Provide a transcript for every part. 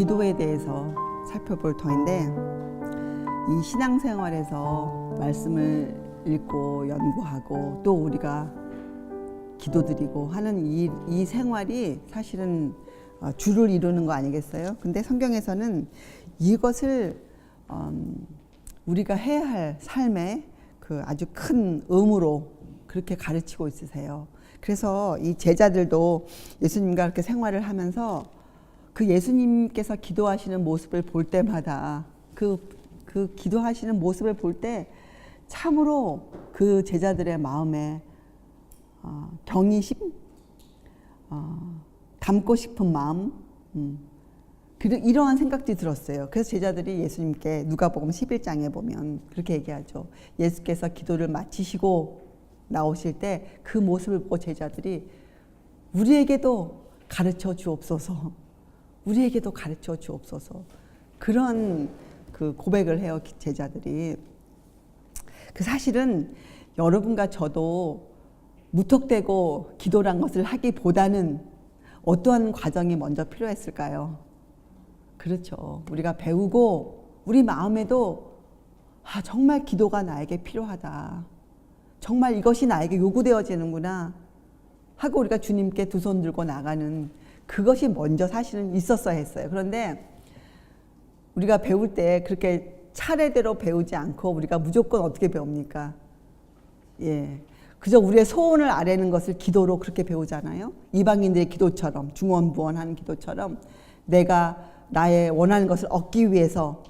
기도에 대해서 살펴볼 터인데, 이 신앙생활에서 말씀을 읽고 연구하고 또 우리가 기도드리고 하는 이 생활이 사실은 주를 이루는 거 아니겠어요? 근데 성경에서는 이것을 우리가 해야 할 삶의 그 아주 큰 의무로 그렇게 가르치고 있으세요. 그래서 이 제자들도 예수님과 그렇게 생활을 하면서 그 예수님께서 기도하시는 모습을 볼 때마다 그 기도하시는 모습을 볼 때 참으로 그 제자들의 마음에 경이심, 닮고 싶은 마음, 이러한 생각들이 들었어요. 그래서 제자들이 예수님께 누가복음 11장에 보면 그렇게 얘기하죠. 예수께서 기도를 마치시고 나오실 때 그 모습을 보고 제자들이 우리에게도 가르쳐 주옵소서, 우리에게도 가르쳐 주옵소서, 그런 그 고백을 해요, 제자들이. 그 사실은 여러분과 저도 무턱대고 기도란 것을 하기보다는 어떠한 과정이 먼저 필요했을까요? 그렇죠. 우리가 배우고 우리 마음에도 정말 기도가 나에게 필요하다, 정말 이것이 나에게 요구되어지는구나 하고 우리가 주님께 두 손 들고 나가는 그것이 먼저 사실은 있었어야 했어요. 그런데 우리가 배울 때 그렇게 차례대로 배우지 않고 우리가 무조건 어떻게 배웁니까? 그저 우리의 소원을 아뢰는 것을 기도로 그렇게 배우잖아요. 이방인들의 기도처럼, 중원부원하는 기도처럼 내가 나의 원하는 것을 얻기 위해서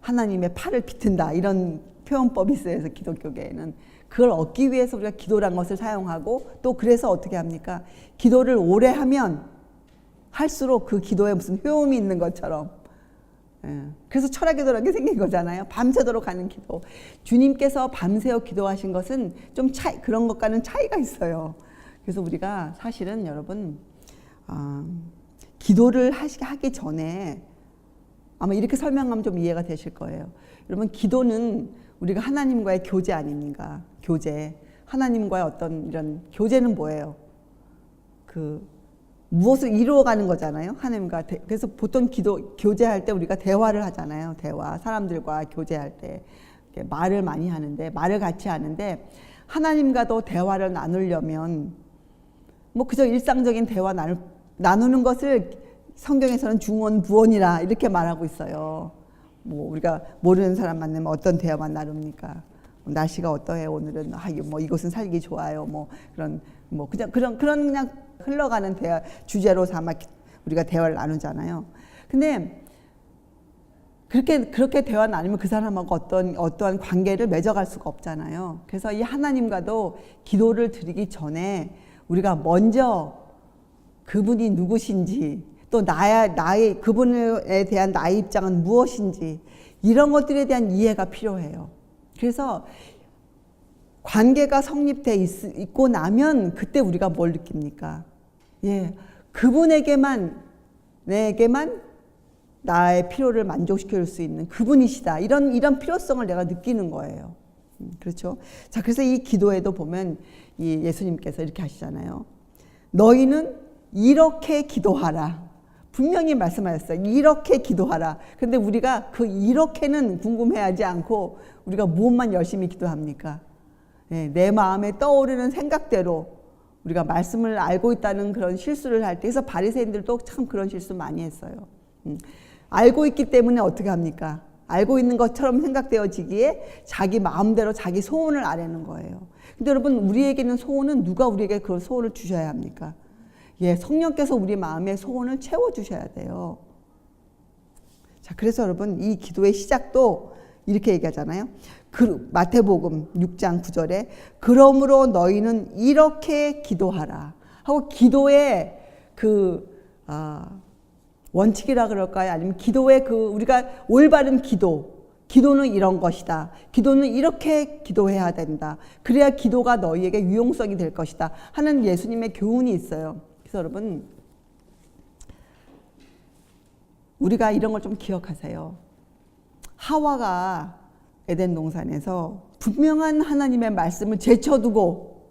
하나님의 팔을 비튼다, 이런 표현법이 있어요. 그래서 기독교계에는 그걸 얻기 위해서 우리가 기도란 것을 사용하고, 또 그래서 어떻게 합니까? 기도를 오래 하면 할수록 그 기도에 무슨 효험이 있는 것처럼, 그래서 철학기도라는 게 생긴 거잖아요. 밤새도록 하는 기도. 주님께서 밤새워 기도하신 것은 좀 그런 것과는 차이가 있어요. 그래서 우리가 사실은 여러분, 기도를 하기 전에 아마 이렇게 설명하면 좀 이해가 되실 거예요. 여러분, 기도는 우리가 하나님과의 교제 아닙니까? 교제. 하나님과의 어떤 이런 교제는 뭐예요? 무엇을 이루어가는 거잖아요. 하나님과. 그래서 보통 교제할 때 우리가 대화를 하잖아요. 대화. 사람들과 교제할 때 말을 많이 하는데, 말을 같이 하는데, 하나님과도 대화를 나누려면 뭐 그저 일상적인 대화 나누는 것을 성경에서는 중원부원이라 이렇게 말하고 있어요. 뭐 우리가 모르는 사람 만나면 어떤 대화만 나눕니까? 날씨가 어떠해 오늘은? 뭐 이곳은 살기 좋아요. 뭐 그런 그냥 흘러가는 대화 주제로 삼아 우리가 대화를 나누잖아요. 근데 그렇게 대화 나누면 그 사람하고 어떠한 관계를 맺어갈 수가 없잖아요. 그래서 이 하나님과도 기도를 드리기 전에 우리가 먼저 그분이 누구신지, 또 나의 그분에 대한 나의 입장은 무엇인지, 이런 것들에 대한 이해가 필요해요. 그래서 관계가 성립돼 있고 나면 그때 우리가 뭘 느낍니까? 그분에게만, 내게만 나의 필요를 만족시킬 수 있는 그분이시다, 이런 필요성을 내가 느끼는 거예요. 그렇죠? 자, 그래서 이 기도에도 보면 이 예수님께서 이렇게 하시잖아요. 너희는 이렇게 기도하라. 분명히 말씀하셨어요. 이렇게 기도하라. 그런데 우리가 그 이렇게는 궁금해하지 않고 우리가 무엇만 열심히 기도합니까? 내 마음에 떠오르는 생각대로 우리가 말씀을 알고 있다는 그런 실수를 할 때, 그래서 바리새인들도 참 그런 실수 많이 했어요. 알고 있기 때문에 어떻게 합니까? 알고 있는 것처럼 생각되어지기에 자기 마음대로 자기 소원을 아뢰는 거예요. 근데 여러분, 우리에게는 소원은 누가 우리에게 그 소원을 주셔야 합니까? 성령께서 우리 마음의 소원을 채워주셔야 돼요. 자, 그래서 여러분, 이 기도의 시작도 이렇게 얘기하잖아요. 마태복음 6장 9절에 그러므로 너희는 이렇게 기도하라 하고, 기도의 원칙이라 그럴까요? 아니면 기도의 우리가 올바른 기도는 이런 것이다, 기도는 이렇게 기도해야 된다, 그래야 기도가 너희에게 유용성이 될 것이다 하는 예수님의 교훈이 있어요. 그래서 여러분, 우리가 이런 걸 좀 기억하세요. 하와가 에덴 동산에서 분명한 하나님의 말씀을 제쳐두고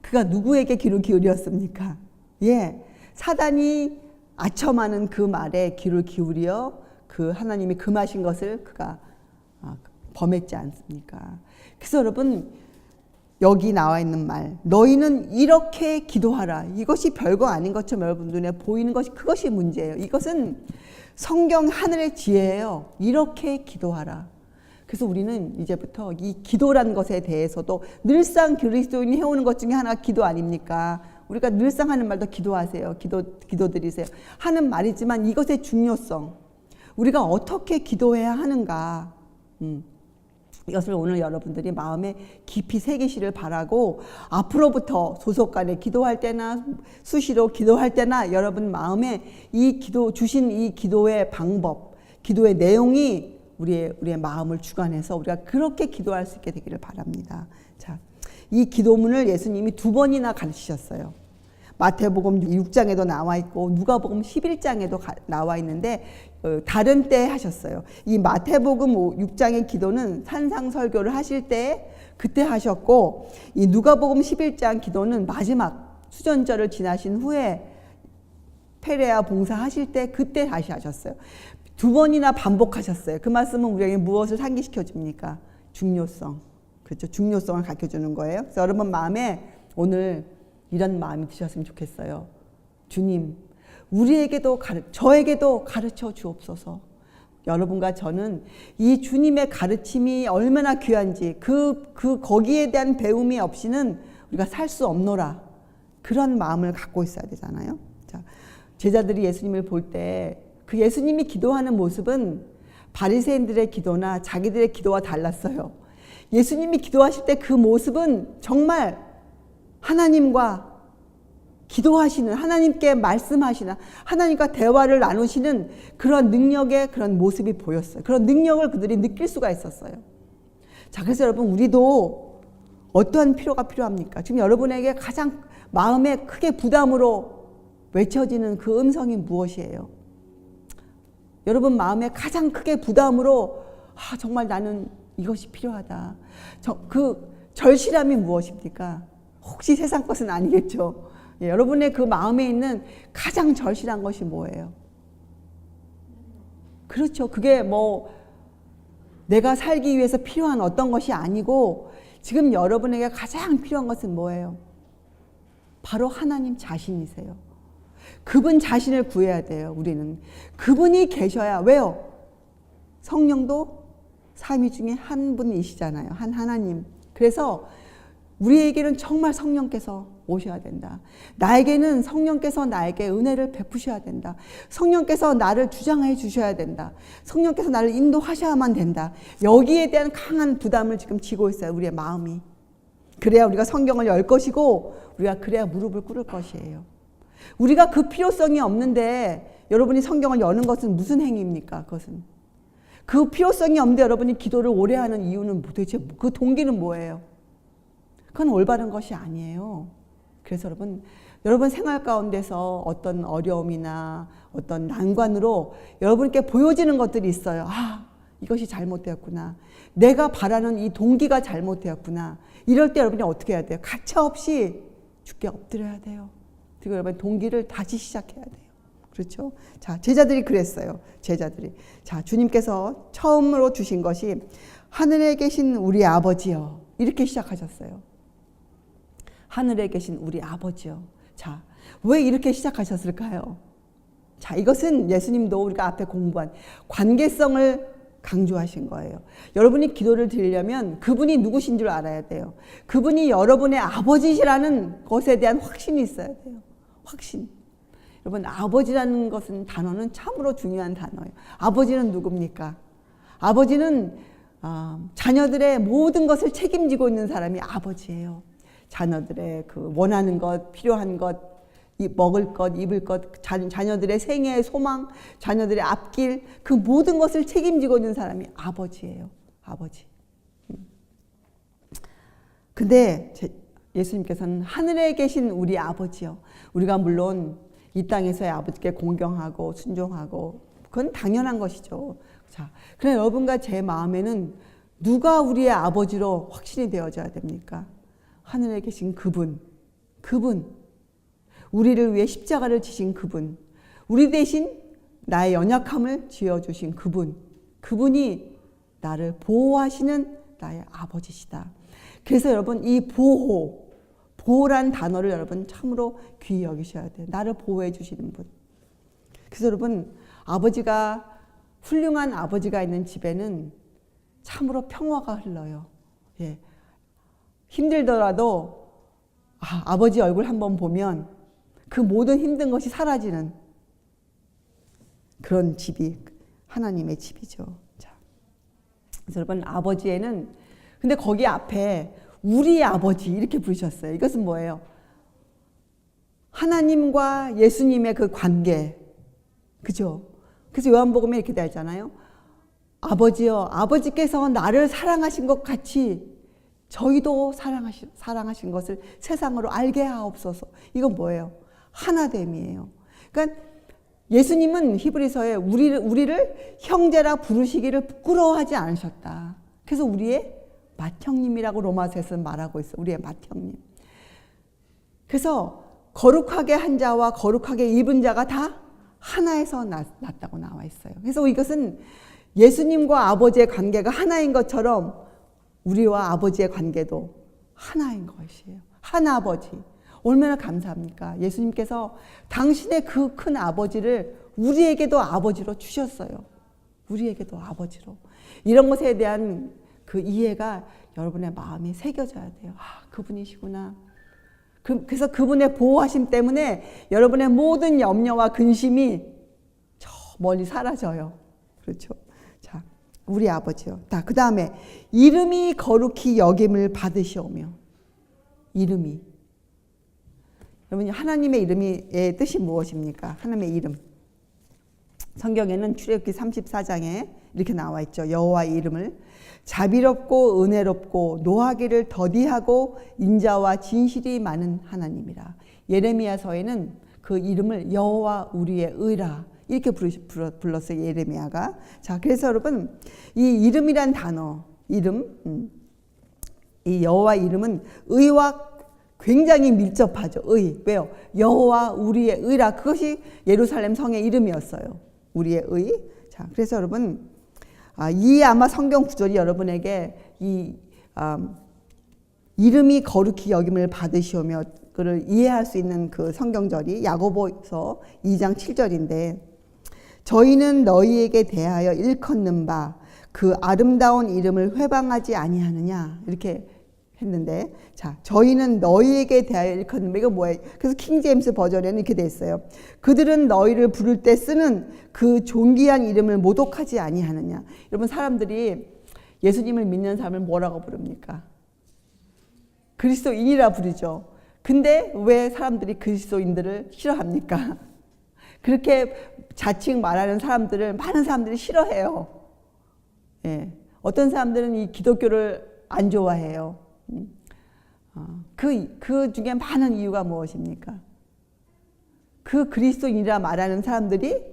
그가 누구에게 귀를 기울였습니까? 사단이 아첨하는 그 말에 귀를 기울여 그 하나님이 금하신 것을 그가 범했지 않습니까? 그래서 여러분 여기 나와 있는 말 너희는 이렇게 기도하라. 이것이 별거 아닌 것처럼 여러분 눈에 보이는 것이 그것이 문제예요. 이것은 성경 하늘의 지혜예요. 이렇게 기도하라. 그래서 우리는 이제부터 이 기도란 것에 대해서도 늘상 그리스도인이 해오는 것 중에 하나가 기도 아닙니까? 우리가 늘상 하는 말도 기도하세요. 기도 드리세요. 하는 말이지만 이것의 중요성, 우리가 어떻게 기도해야 하는가, 이것을 오늘 여러분들이 마음에 깊이 새기시를 바라고 앞으로부터 소속간에 기도할 때나 수시로 기도할 때나 여러분 마음에 이 기도 주신 이 기도의 방법, 기도의 내용이 우리의 마음을 주관해서 우리가 그렇게 기도할 수 있게 되기를 바랍니다. 자, 이 기도문을 예수님이 2번이나 가르치셨어요. 마태복음 6장에도 나와 있고 누가복음 11장에도 나와 있는데 다른 때 하셨어요. 이 마태복음 6장의 기도는 산상설교를 하실 때 그때 하셨고, 이 누가복음 11장 기도는 마지막 수전절을 지나신 후에 페레아 봉사하실 때 그때 다시 하셨어요. 2번이나 반복하셨어요. 그 말씀은 우리에게 무엇을 상기시켜 줍니까? 중요성. 그렇죠. 중요성을 가르쳐 주는 거예요. 그래서 여러분 마음에 오늘 이런 마음이 드셨으면 좋겠어요. 주님, 우리에게도 저에게도 가르쳐 주옵소서. 여러분과 저는 이 주님의 가르침이 얼마나 귀한지 거기에 대한 배움이 없이는 우리가 살 수 없노라. 그런 마음을 갖고 있어야 되잖아요. 자, 제자들이 예수님을 볼 때 그 예수님이 기도하는 모습은 바리새인들의 기도나 자기들의 기도와 달랐어요. 예수님이 기도하실 때 그 모습은 정말 하나님과 기도하시는, 하나님께 말씀하시는, 하나님과 대화를 나누시는 그런 능력의 그런 모습이 보였어요. 그런 능력을 그들이 느낄 수가 있었어요. 자, 그래서 여러분 우리도 어떠한 필요가 필요합니까? 지금 여러분에게 가장 마음에 크게 부담으로 외쳐지는 그 음성이 무엇이에요? 여러분 마음에 가장 크게 부담으로 정말 나는 이것이 필요하다. 그 절실함이 무엇입니까? 혹시 세상 것은 아니겠죠. 예, 여러분의 그 마음에 있는 가장 절실한 것이 뭐예요? 그렇죠. 그게 뭐 내가 살기 위해서 필요한 어떤 것이 아니고 지금 여러분에게 가장 필요한 것은 뭐예요? 바로 하나님 자신이세요. 그분 자신을 구해야 돼요. 우리는 그분이 계셔야. 왜요? 성령도 삼위 중에 한 분이시잖아요. 하나님. 그래서 우리에게는 정말 성령께서 오셔야 된다. 나에게는 성령께서 나에게 은혜를 베푸셔야 된다. 성령께서 나를 주장해 주셔야 된다. 성령께서 나를 인도하셔야만 된다. 여기에 대한 강한 부담을 지금 지고 있어요. 우리의 마음이. 그래야 우리가 성경을 열 것이고 우리가 그래야 무릎을 꿇을 것이에요. 우리가 그 필요성이 없는데 여러분이 성경을 여는 것은 무슨 행위입니까? 그것은 그 필요성이 없는데 여러분이 기도를 오래 하는 이유는 도대체 그 동기는 뭐예요? 그건 올바른 것이 아니에요. 그래서 여러분 생활 가운데서 어떤 어려움이나 어떤 난관으로 여러분께 보여지는 것들이 있어요. 이것이 잘못되었구나. 내가 바라는 이 동기가 잘못되었구나. 이럴 때 여러분이 어떻게 해야 돼요? 가차없이 주께 엎드려야 돼요. 그리고 여러분 동기를 다시 시작해야 돼요. 그렇죠? 자, 제자들이 그랬어요. 제자들이. 자, 주님께서 처음으로 주신 것이 하늘에 계신 우리 아버지요. 이렇게 시작하셨어요. 하늘에 계신 우리 아버지요. 자, 왜 이렇게 시작하셨을까요? 자, 이것은 예수님도 우리가 앞에 공부한 관계성을 강조하신 거예요. 여러분이 기도를 드리려면 그분이 누구신 줄 알아야 돼요. 그분이 여러분의 아버지시라는 것에 대한 확신이 있어야 돼요. 확신. 여러분, 아버지라는 것은 단어는 참으로 중요한 단어예요. 아버지는 누굽니까? 아버지는 자녀들의 모든 것을 책임지고 있는 사람이 아버지예요. 자녀들의 그 원하는 것, 필요한 것, 먹을 것, 입을 것, 자녀들의 생애의 소망, 자녀들의 앞길, 그 모든 것을 책임지고 있는 사람이 아버지예요. 아버지. 근데 예수님께서는 하늘에 계신 우리 아버지요. 우리가 물론 이 땅에서의 아버지께 공경하고 순종하고 그건 당연한 것이죠. 자, 그러나 여러분과 제 마음에는 누가 우리의 아버지로 확신이 되어져야 됩니까? 하늘에 계신 그분. 우리를 위해 십자가를 지신 그분. 우리 대신 나의 연약함을 지어주신 그분이 나를 보호하시는 나의 아버지시다. 그래서 여러분 이 보호란 단어를 여러분 참으로 귀히 여기셔야 돼요. 나를 보호해 주시는 분. 그래서 여러분 훌륭한 아버지가 있는 집에는 참으로 평화가 흘러요. 예. 힘들더라도 아버지 얼굴 한번 보면 그 모든 힘든 것이 사라지는 그런 집이 하나님의 집이죠. 자, 그래서 여러분 아버지에는 근데 거기 앞에 우리 아버지 이렇게 부르셨어요. 이것은 뭐예요? 하나님과 예수님의 그 관계, 그죠? 그래서 요한복음에 이렇게 되어 있잖아요. 아버지여, 아버지께서 나를 사랑하신 것 같이 저희도 사랑하신 것을 세상으로 알게 하옵소서. 이건 뭐예요? 하나됨이에요. 그러니까 예수님은 히브리서에 우리를 형제라 부르시기를 부끄러워하지 않으셨다. 그래서 우리의 맏형님이라고 로마서에서 말하고 있어요. 우리의 맏형님. 그래서 거룩하게 한 자와 거룩하게 입은 자가 다 하나에서 났다고 나와 있어요. 그래서 이것은 예수님과 아버지의 관계가 하나인 것처럼 우리와 아버지의 관계도 하나인 것이에요. 하나아버지. 얼마나 감사합니까? 예수님께서 당신의 그 큰 아버지를 우리에게도 아버지로 주셨어요. 우리에게도 아버지로. 이런 것에 대한 그 이해가 여러분의 마음에 새겨져야 돼요. 그분이시구나. 그래서 그분의 보호하심 때문에 여러분의 모든 염려와 근심이 저 멀리 사라져요. 그렇죠? 자, 우리 아버지요. 그 다음에 이름이 거룩히 여김을 받으시오며. 이름이. 여러분 하나님의 이름의 뜻이 무엇입니까? 하나님의 이름. 성경에는 출애굽기 34장에 이렇게 나와 있죠. 여호와의 이름을 자비롭고 은혜롭고 노하기를 더디하고 인자와 진실이 많은 하나님이라. 예레미야서에는 그 이름을 여호와 우리의 의라 이렇게 불렀어요. 예레미야가. 자, 그래서 여러분 이 이름이란 단어, 이 여호와 이름은 의와 굉장히 밀접하죠. 의. 왜요? 여호와 우리의 의라. 그것이 예루살렘 성의 이름이었어요. 우리의 의. 자, 그래서 여러분 이 아마 성경 구절이 여러분에게 이름이 거룩히 여김을 받으시오며 그를 이해할 수 있는 그 성경절이 야고보서 2장 7절인데 저희는 너희에게 대하여 일컫는 바 그 아름다운 이름을 회방하지 아니하느냐 이렇게 했는데 자 저희는 너희에게 대하여 일컫는 바 이거 뭐예요? 그래서 킹제임스 버전에는 이렇게 돼 있어요. 그들은 너희를 부를 때 쓰는 그 존귀한 이름을 모독하지 아니하느냐. 여러분 사람들이 예수님을 믿는 사람을 뭐라고 부릅니까? 그리스도인이라 부르죠. 근데 왜 사람들이 그리스도인들을 싫어합니까? 그렇게 자칭 말하는 사람들을 많은 사람들이 싫어해요. 예. 어떤 사람들은 이 기독교를 안 좋아해요. 그 중에 많은 이유가 무엇입니까? 그 그리스도인이라 말하는 사람들이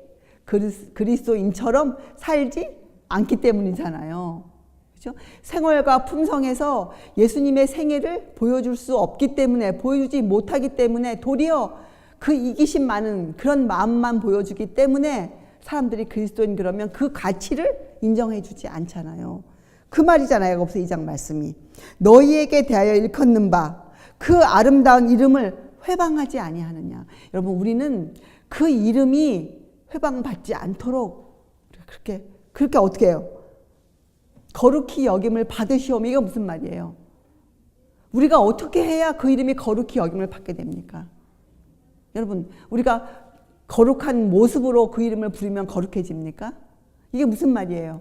그리스도인처럼 살지 않기 때문이잖아요. 그렇죠? 생활과 품성에서 예수님의 생애를 보여줄 수 없기 때문에 보여주지 못하기 때문에 도리어 그 이기심 많은 그런 마음만 보여주기 때문에 사람들이 그리스도인 그러면 그 가치를 인정해 주지 않잖아요. 그 말이잖아요. 야고보서 2장 말씀이. 너희에게 대하여 일컫는 바 그 아름다운 이름을 회방하지 아니하느냐. 여러분 우리는 그 이름이 회방받지 않도록 그렇게 어떻게 해요? 거룩히 여김을 받으시오며. 이거 무슨 말이에요? 우리가 어떻게 해야 그 이름이 거룩히 여김을 받게 됩니까? 여러분 우리가 거룩한 모습으로 그 이름을 부르면 거룩해집니까? 이게 무슨 말이에요?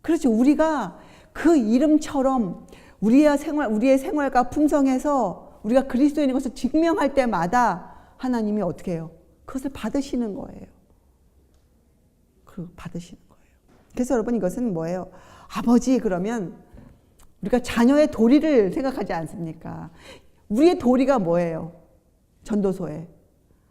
그렇죠. 우리가 그 이름처럼 우리의 생활과 품성에서 우리가 그리스도인인 것을 증명할 때마다 하나님이 어떻게 해요? 그것을 받으시는 거예요. 받으시는 거예요. 그래서 여러분 이것은 뭐예요? 아버지 그러면 우리가 자녀의 도리를 생각하지 않습니까? 우리의 도리가 뭐예요? 전도서에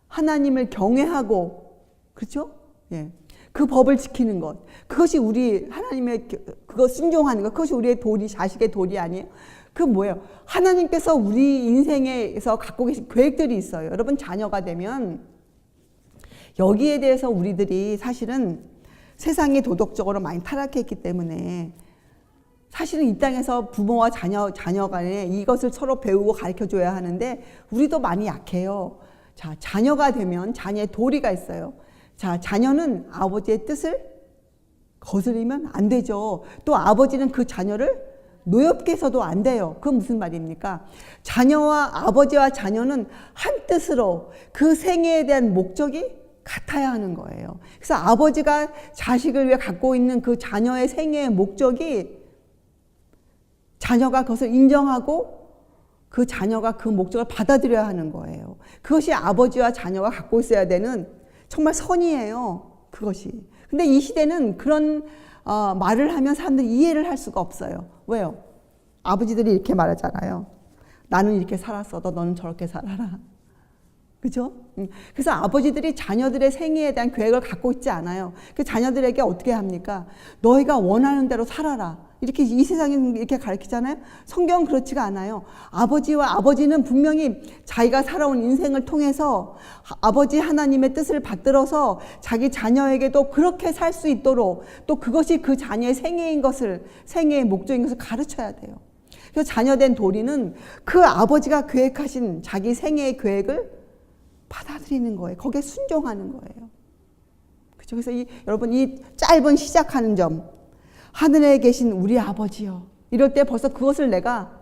하나님을 경외하고 그렇죠? 예. 그 법을 지키는 것. 그것이 우리 하나님의 그거 순종하는 것. 그것이 우리의 도리, 자식의 도리 아니에요? 그 뭐예요? 하나님께서 우리 인생에서 갖고 계신 계획들이 있어요. 여러분 자녀가 되면 여기에 대해서 우리들이 사실은 세상이 도덕적으로 많이 타락했기 때문에 사실은 이 땅에서 부모와 자녀 간에 이것을 서로 배우고 가르쳐줘야 하는데 우리도 많이 약해요. 자, 자녀가 되면 자녀의 도리가 있어요. 자, 자녀는 아버지의 뜻을 거스르면 안 되죠. 또 아버지는 그 자녀를 노엽게 해서도 안 돼요. 그건 무슨 말입니까? 아버지와 자녀는 한 뜻으로 그 생애에 대한 목적이 같아야 하는 거예요. 그래서 아버지가 자식을 위해 갖고 있는 그 자녀의 생애의 목적이 자녀가 그것을 인정하고 그 자녀가 그 목적을 받아들여야 하는 거예요. 그것이 아버지와 자녀가 갖고 있어야 되는 정말 선이에요. 그것이. 근데 이 시대는 그런 말을 하면 사람들이 이해를 할 수가 없어요. 왜요? 아버지들이 이렇게 말하잖아요. 나는 이렇게 살았어도 너는 저렇게 살아라. 그죠? 그래서 아버지들이 자녀들의 생애에 대한 계획을 갖고 있지 않아요. 그 자녀들에게 어떻게 합니까? 너희가 원하는 대로 살아라. 이렇게 이 세상에 이렇게 가르치잖아요. 성경은 그렇지가 않아요. 아버지는 분명히 자기가 살아온 인생을 통해서 아버지 하나님의 뜻을 받들어서 자기 자녀에게도 그렇게 살 수 있도록 또 그것이 그 자녀의 생애인 것을, 생애의 목적인 것을 가르쳐야 돼요. 그래서 자녀된 도리는 그 아버지가 계획하신 자기 생애의 계획을 받아들이는 거예요. 거기에 순종하는 거예요. 그렇죠? 그래서 여러분 이 짧은 시작하는 점, 하늘에 계신 우리 아버지요. 이럴 때 벌써 그것을 내가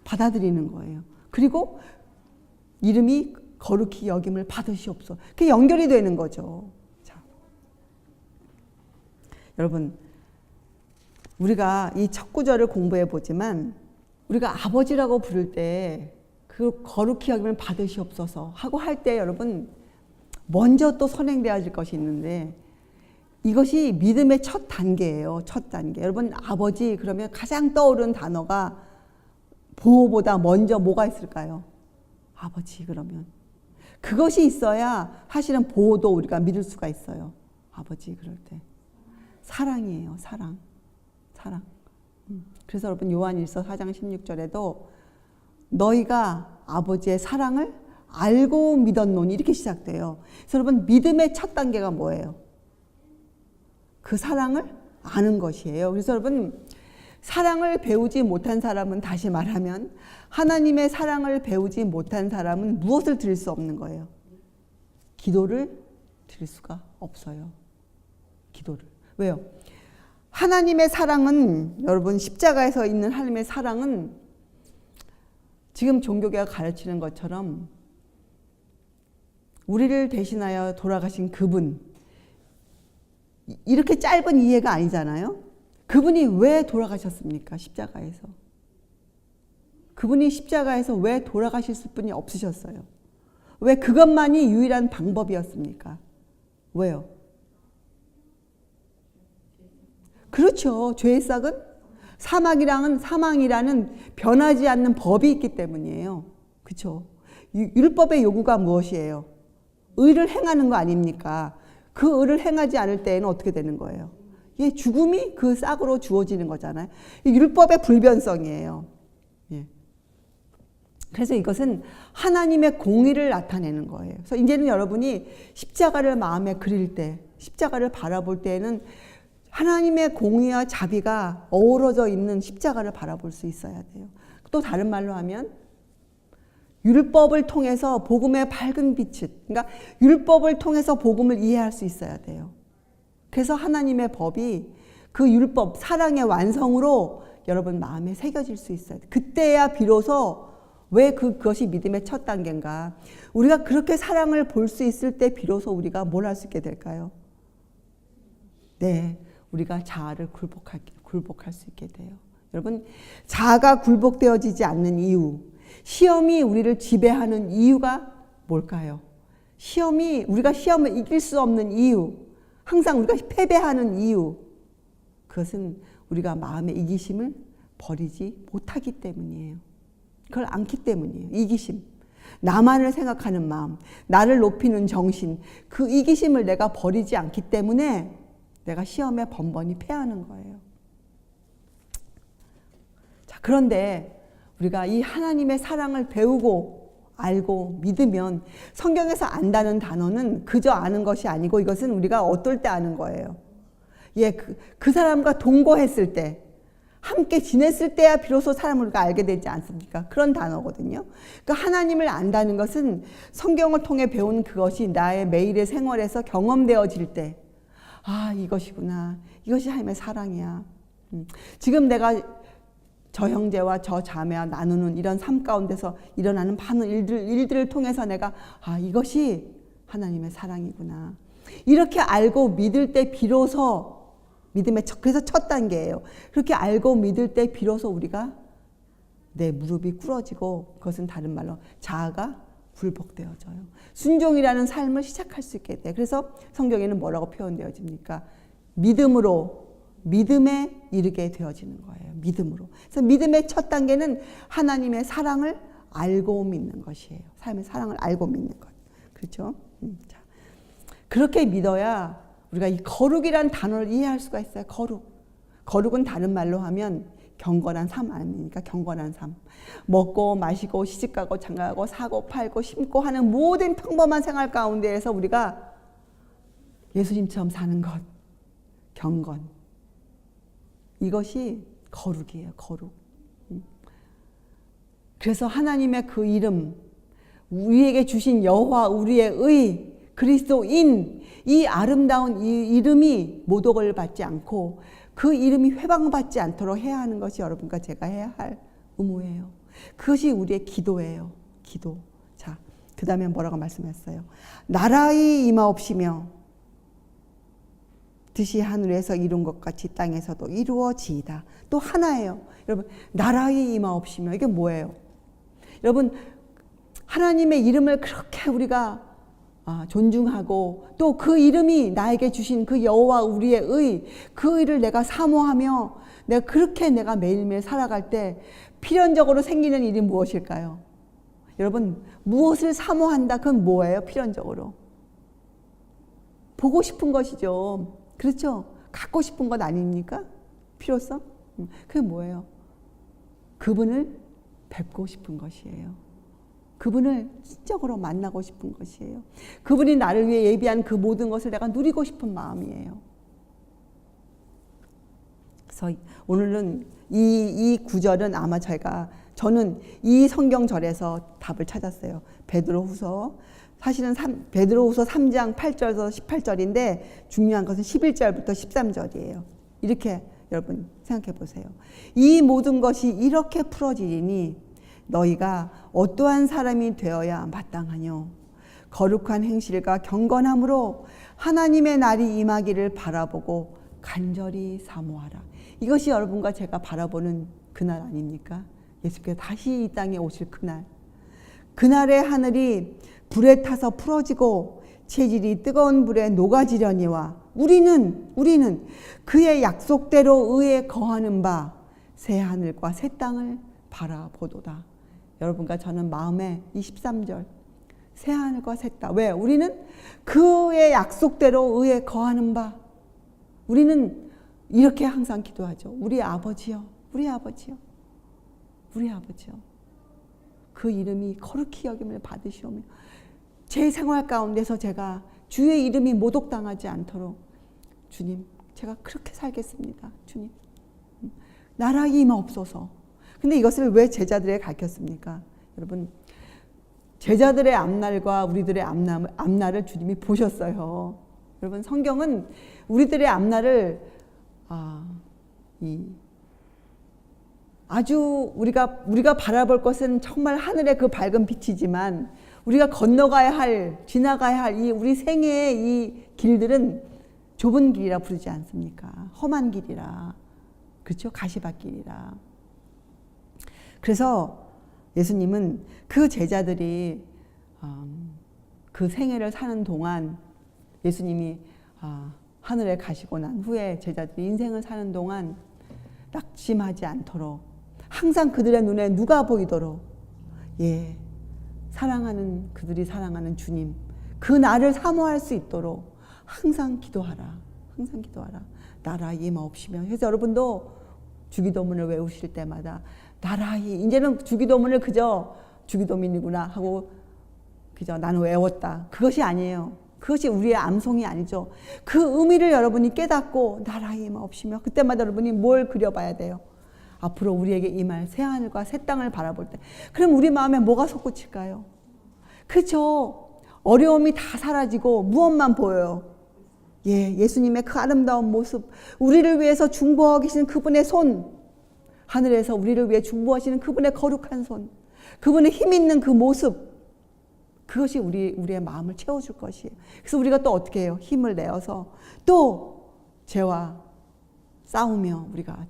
받아들이는 거예요. 그리고 이름이 거룩히 여김을 받으시옵소서. 그게 연결이 되는 거죠. 자, 여러분 우리가 이 첫 구절을 공부해 보지만 우리가 아버지라고 부를 때 그 거룩히 여김을 받으시옵소서 하고 할 때 여러분 먼저 또 선행되어질 것이 있는데 이것이 믿음의 첫 단계예요. 첫 단계. 여러분 아버지 그러면 가장 떠오르는 단어가 보호보다 먼저 뭐가 있을까요? 아버지 그러면. 그것이 있어야 사실은 보호도 우리가 믿을 수가 있어요. 아버지 그럴 때. 사랑이에요. 사랑. 그래서 여러분 요한일서 4장 16절에도 너희가 아버지의 사랑을 알고 믿었노니 이렇게 시작돼요. 그래서 여러분 믿음의 첫 단계가 뭐예요? 그 사랑을 아는 것이에요. 그래서 여러분 사랑을 배우지 못한 사람은 다시 말하면 하나님의 사랑을 배우지 못한 사람은 무엇을 드릴 수 없는 거예요? 기도를 드릴 수가 없어요. 기도를. 왜요? 하나님의 사랑은 여러분 십자가에서 있는 하나님의 사랑은 지금 종교계가 가르치는 것처럼 우리를 대신하여 돌아가신 그분 이렇게 짧은 이해가 아니잖아요. 그분이 왜 돌아가셨습니까? 십자가에서. 그분이 십자가에서 왜 돌아가실 수뿐이 없으셨어요? 왜 그것만이 유일한 방법이었습니까? 왜요? 그렇죠. 죄의 싹은 사망이라는 변하지 않는 법이 있기 때문이에요. 그렇죠? 율법의 요구가 무엇이에요? 의를 행하는 거 아닙니까? 그 의를 행하지 않을 때에는 어떻게 되는 거예요? 예, 죽음이 그 싹으로 주어지는 거잖아요. 율법의 불변성이에요. 예. 그래서 이것은 하나님의 공의를 나타내는 거예요. 그래서 이제는 여러분이 십자가를 마음에 그릴 때, 십자가를 바라볼 때에는 하나님의 공의와 자비가 어우러져 있는 십자가를 바라볼 수 있어야 돼요. 또 다른 말로 하면 율법을 통해서 복음의 밝은 빛을, 그러니까 율법을 통해서 복음을 이해할 수 있어야 돼요. 그래서 하나님의 법이 그 율법, 사랑의 완성으로 여러분 마음에 새겨질 수 있어야 돼요. 그때야 비로소 왜 그것이 믿음의 첫 단계인가? 우리가 그렇게 사랑을 볼 수 있을 때 비로소 우리가 뭘 할 수 있게 될까요? 네. 우리가 자아를 굴복할 수 있게 돼요. 여러분 자아가 굴복되어지지 않는 이유, 시험이 우리를 지배하는 이유가 뭘까요? 우리가 시험을 이길 수 없는 이유, 항상 우리가 패배하는 이유, 그것은 우리가 마음의 이기심을 버리지 못하기 때문이에요. 그걸 안기 때문이에요. 이기심, 나만을 생각하는 마음, 나를 높이는 정신, 그 이기심을 내가 버리지 않기 때문에 내가 시험에 번번이 패하는 거예요. 자, 그런데 우리가 이 하나님의 사랑을 배우고 알고 믿으면, 성경에서 안다는 단어는 그저 아는 것이 아니고 이것은 우리가 어떨 때 아는 거예요. 예, 그 사람과 동거했을 때, 함께 지냈을 때야 비로소 사람을 우리가 알게 되지 않습니까? 그런 단어거든요. 그러니까 하나님을 안다는 것은 성경을 통해 배운 그것이 나의 매일의 생활에서 경험되어질 때, 아, 이것이구나. 이것이 하나님의 사랑이야. 지금 내가 저 형제와 저 자매와 나누는 이런 삶 가운데서 일어나는 많은 일들을 통해서 내가, 아, 이것이 하나님의 사랑이구나. 이렇게 알고 믿을 때 비로소 그래서 첫 단계예요. 그렇게 알고 믿을 때 비로소 우리가 내 무릎이 꿇어지고, 그것은 다른 말로 자아가 굴복되어져요. 순종이라는 삶을 시작할 수 있게 돼. 그래서 성경에는 뭐라고 표현되어집니까? 믿음에 이르게 되어지는 거예요. 믿음으로. 그래서 믿음의 첫 단계는 하나님의 사랑을 알고 믿는 것이에요. 삶의 사랑을 알고 믿는 것. 그렇죠? 자, 그렇게 믿어야 우리가 이 거룩이란 단어를 이해할 수가 있어요. 거룩은 다른 말로 하면 경건한 삶 아닙니까? 경건한 삶. 먹고 마시고 시집가고 장가가고 사고 팔고 심고 하는 모든 평범한 생활 가운데에서 우리가 예수님처럼 사는 것. 경건. 이것이 거룩이에요. 거룩. 그래서 하나님의 그 이름, 우리에게 주신 여호와 우리의 의, 그리스도인, 이 아름다운 이 이름이 모독을 받지 않고 그 이름이 회방받지 않도록 해야 하는 것이 여러분과 제가 해야 할 의무예요. 그것이 우리의 기도예요. 기도. 자, 그 다음에 뭐라고 말씀했어요? 나라의 임하옵시며 뜻이 하늘에서 이룬 것 같이 땅에서도 이루어지이다. 또 하나예요. 여러분, 나라의 임하옵시며, 이게 뭐예요? 여러분, 하나님의 이름을 그렇게 우리가 존중하고 또 그 이름이 나에게 주신 그 여호와 우리의 의, 그 의를 내가 사모하며 내가 매일매일 살아갈 때 필연적으로 생기는 일이 무엇일까요? 여러분, 무엇을 사모한다? 그건 뭐예요? 필연적으로 보고 싶은 것이죠. 그렇죠? 갖고 싶은 것 아닙니까? 필요성? 그게 뭐예요? 그분을 뵙고 싶은 것이에요. 그분을 신적으로 만나고 싶은 것이에요. 그분이 나를 위해 예비한 그 모든 것을 내가 누리고 싶은 마음이에요. 그래서 오늘은 이 구절은 아마 저는 이 성경절에서 답을 찾았어요. 베드로후서, 사실은 베드로후서 3장 8절에서 18절인데 중요한 것은 11절부터 13절이에요. 이렇게 여러분 생각해 보세요. 이 모든 것이 이렇게 풀어지리니 너희가 어떠한 사람이 되어야 마땅하뇨? 거룩한 행실과 경건함으로 하나님의 날이 임하기를 바라보고 간절히 사모하라. 이것이 여러분과 제가 바라보는 그날 아닙니까? 예수께서 다시 이 땅에 오실 그날. 그날의 하늘이 불에 타서 풀어지고 체질이 뜨거운 불에 녹아지려니와 우리는 그의 약속대로 의에 거하는 바 새 하늘과 새 땅을 바라보도다. 여러분과 저는 마음에 23절 새 하늘과 새 땅. 왜? 우리는 그의 약속대로 의에 거하는 바. 우리는 이렇게 항상 기도하죠. 우리 아버지요. 우리 아버지요. 우리 아버지요. 그 이름이 거룩히 여김을 받으시오며 제 생활 가운데서 제가 주의 이름이 모독당하지 않도록 주님, 제가 그렇게 살겠습니다. 주님, 나라 임하옵소서. 근데 이것을 왜 제자들에게 가르쳤습니까? 여러분, 제자들의 앞날과 우리들의 앞날을 주님이 보셨어요. 여러분, 성경은 우리들의 앞날을 아주 우리가 바라볼 것은 정말 하늘의 그 밝은 빛이지만 우리가 지나가야 할 우리 생애의 이 길들은 좁은 길이라 부르지 않습니까? 험한 길이라. 그렇죠? 가시밭길이라. 그래서 예수님은 그 제자들이 그 생애를 사는 동안 예수님이 하늘에 가시고 난 후에 제자들이 인생을 사는 동안 낙심하지 않도록 항상 그들의 눈에 누가 보이도록 그들이 사랑하는 주님 그 날을 사모할 수 있도록 항상 기도하라. 항상 기도하라. 나라 임하옵시며. 그래서 여러분도 주기도문을 외우실 때마다 나라이, 이제는 주기도문을 그저 주기도민이구나 하고 그죠? 나는 외웠다. 그것이 아니에요. 그것이 우리의 암송이 아니죠. 그 의미를 여러분이 깨닫고 나라의 임하 없이며 그때마다 여러분이 뭘 그려봐야 돼요. 앞으로 우리에게 임할 새하늘과 새 땅을 바라볼 때 그럼 우리 마음에 뭐가 솟구칠까요? 그렇죠. 어려움이 다 사라지고 무엇만 보여요? 예수님의 그 아름다운 모습, 우리를 위해서 중보하고 계시는 그분의 손, 하늘에서 우리를 위해 중보하시는 그분의 거룩한 손, 그분의 힘 있는 그 모습, 그것이 우리의 마음을 채워줄 것이에요. 그래서 우리가 또 어떻게 해요? 힘을 내어서 또 죄와 싸우며 우리가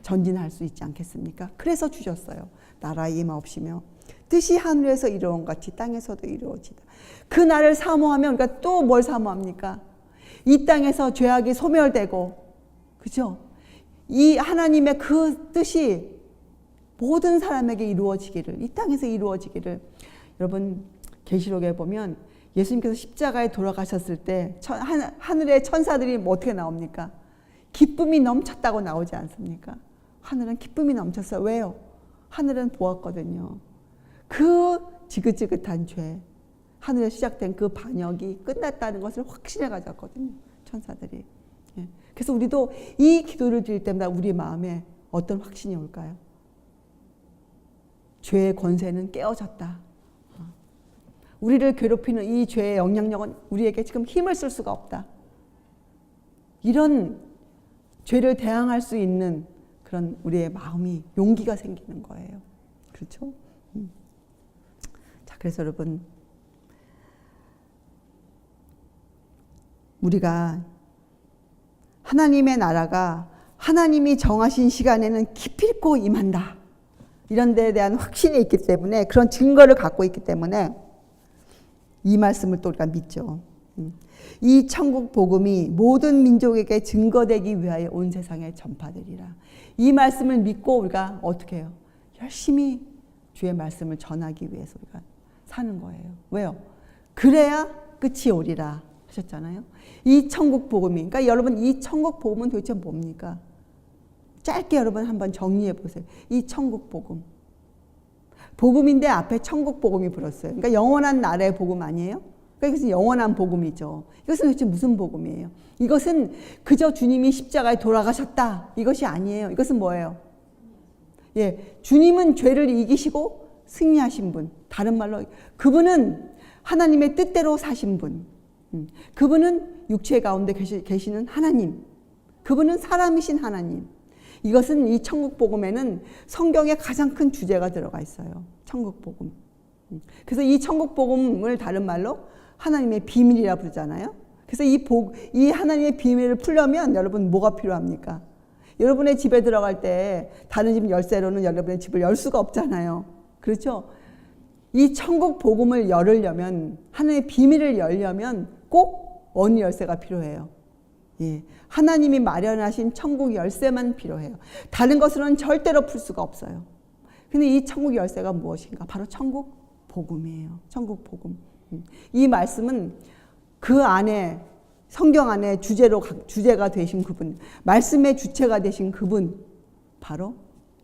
전진할 수 있지 않겠습니까? 그래서 주셨어요. 나라의 임하 없이며 뜻이 하늘에서 이루어온 같이 땅에서도 이루어지다. 그 날을 사모하면 우리가 또 뭘 사모합니까? 이 땅에서 죄악이 소멸되고, 그죠? 이 하나님의 그 뜻이 모든 사람에게 이루어지기를, 이 땅에서 이루어지기를. 여러분 계시록에 보면 예수님께서 십자가에 돌아가셨을 때 하늘의 천사들이 뭐 어떻게 나옵니까? 기쁨이 넘쳤다고 나오지 않습니까? 하늘은 기쁨이 넘쳤어요. 왜요? 하늘은 보았거든요. 그 지긋지긋한 죄, 하늘에 시작된 그 반역이 끝났다는 것을 확신해 가졌거든요. 천사들이. 그래서 우리도 이 기도를 드릴 때마다 우리 마음에 어떤 확신이 올까요? 죄의 권세는 깨어졌다. 우리를 괴롭히는 이 죄의 영향력은 우리에게 지금 힘을 쓸 수가 없다. 이런 죄를 대항할 수 있는 그런 우리의 마음이 용기가 생기는 거예요. 그렇죠? 자, 그래서 여러분 우리가 하나님의 나라가 하나님이 정하신 시간에는 기필코 임한다. 이런 데에 대한 확신이 있기 때문에 그런 증거를 갖고 있기 때문에 이 말씀을 또 우리가 믿죠. 이 천국 복음이 모든 민족에게 증거되기 위하여 온 세상에 전파되리라. 이 말씀을 믿고 우리가 어떻게 해요? 열심히 주의 말씀을 전하기 위해서 우리가 사는 거예요. 왜요? 그래야 끝이 오리라 하셨잖아요. 이 천국 복음이, 그러니까 여러분 이 천국 복음은 도대체 뭡니까? 짧게 여러분 한번 정리해 보세요. 이 천국 복음. 복음인데 앞에 천국 복음이 불었어요. 그러니까 영원한 나라의 복음 아니에요? 그러니까 이것은 영원한 복음이죠. 이것은 도대체 무슨 복음이에요? 이것은 그저 주님이 십자가에 돌아가셨다. 이것이 아니에요. 이것은 뭐예요? 주님은 죄를 이기시고 승리하신 분. 다른 말로 그분은 하나님의 뜻대로 사신 분. 그분은 육체 가운데 계시는 하나님. 그분은 사람이신 하나님. 이것은 이 천국 복음에는 성경의 가장 큰 주제가 들어가 있어요. 천국 복음. 그래서 이 천국 복음을 다른 말로 하나님의 비밀이라 부르잖아요. 그래서 이 하나님의 비밀을 풀려면 여러분 뭐가 필요합니까? 여러분의 집에 들어갈 때 다른 집 열쇠로는 여러분의 집을 열 수가 없잖아요. 그렇죠? 이 천국 복음을 열으려면, 하나님의 비밀을 열려면 꼭 어느 열쇠가 필요해요? 하나님이 마련하신 천국 열쇠만 필요해요. 다른 것으로는 절대로 풀 수가 없어요. 근데 이 천국 열쇠가 무엇인가? 바로 천국 복음이에요. 천국 복음. 이 말씀은 그 안에, 성경 안에 주제가 되신 그분, 말씀의 주체가 되신 그분, 바로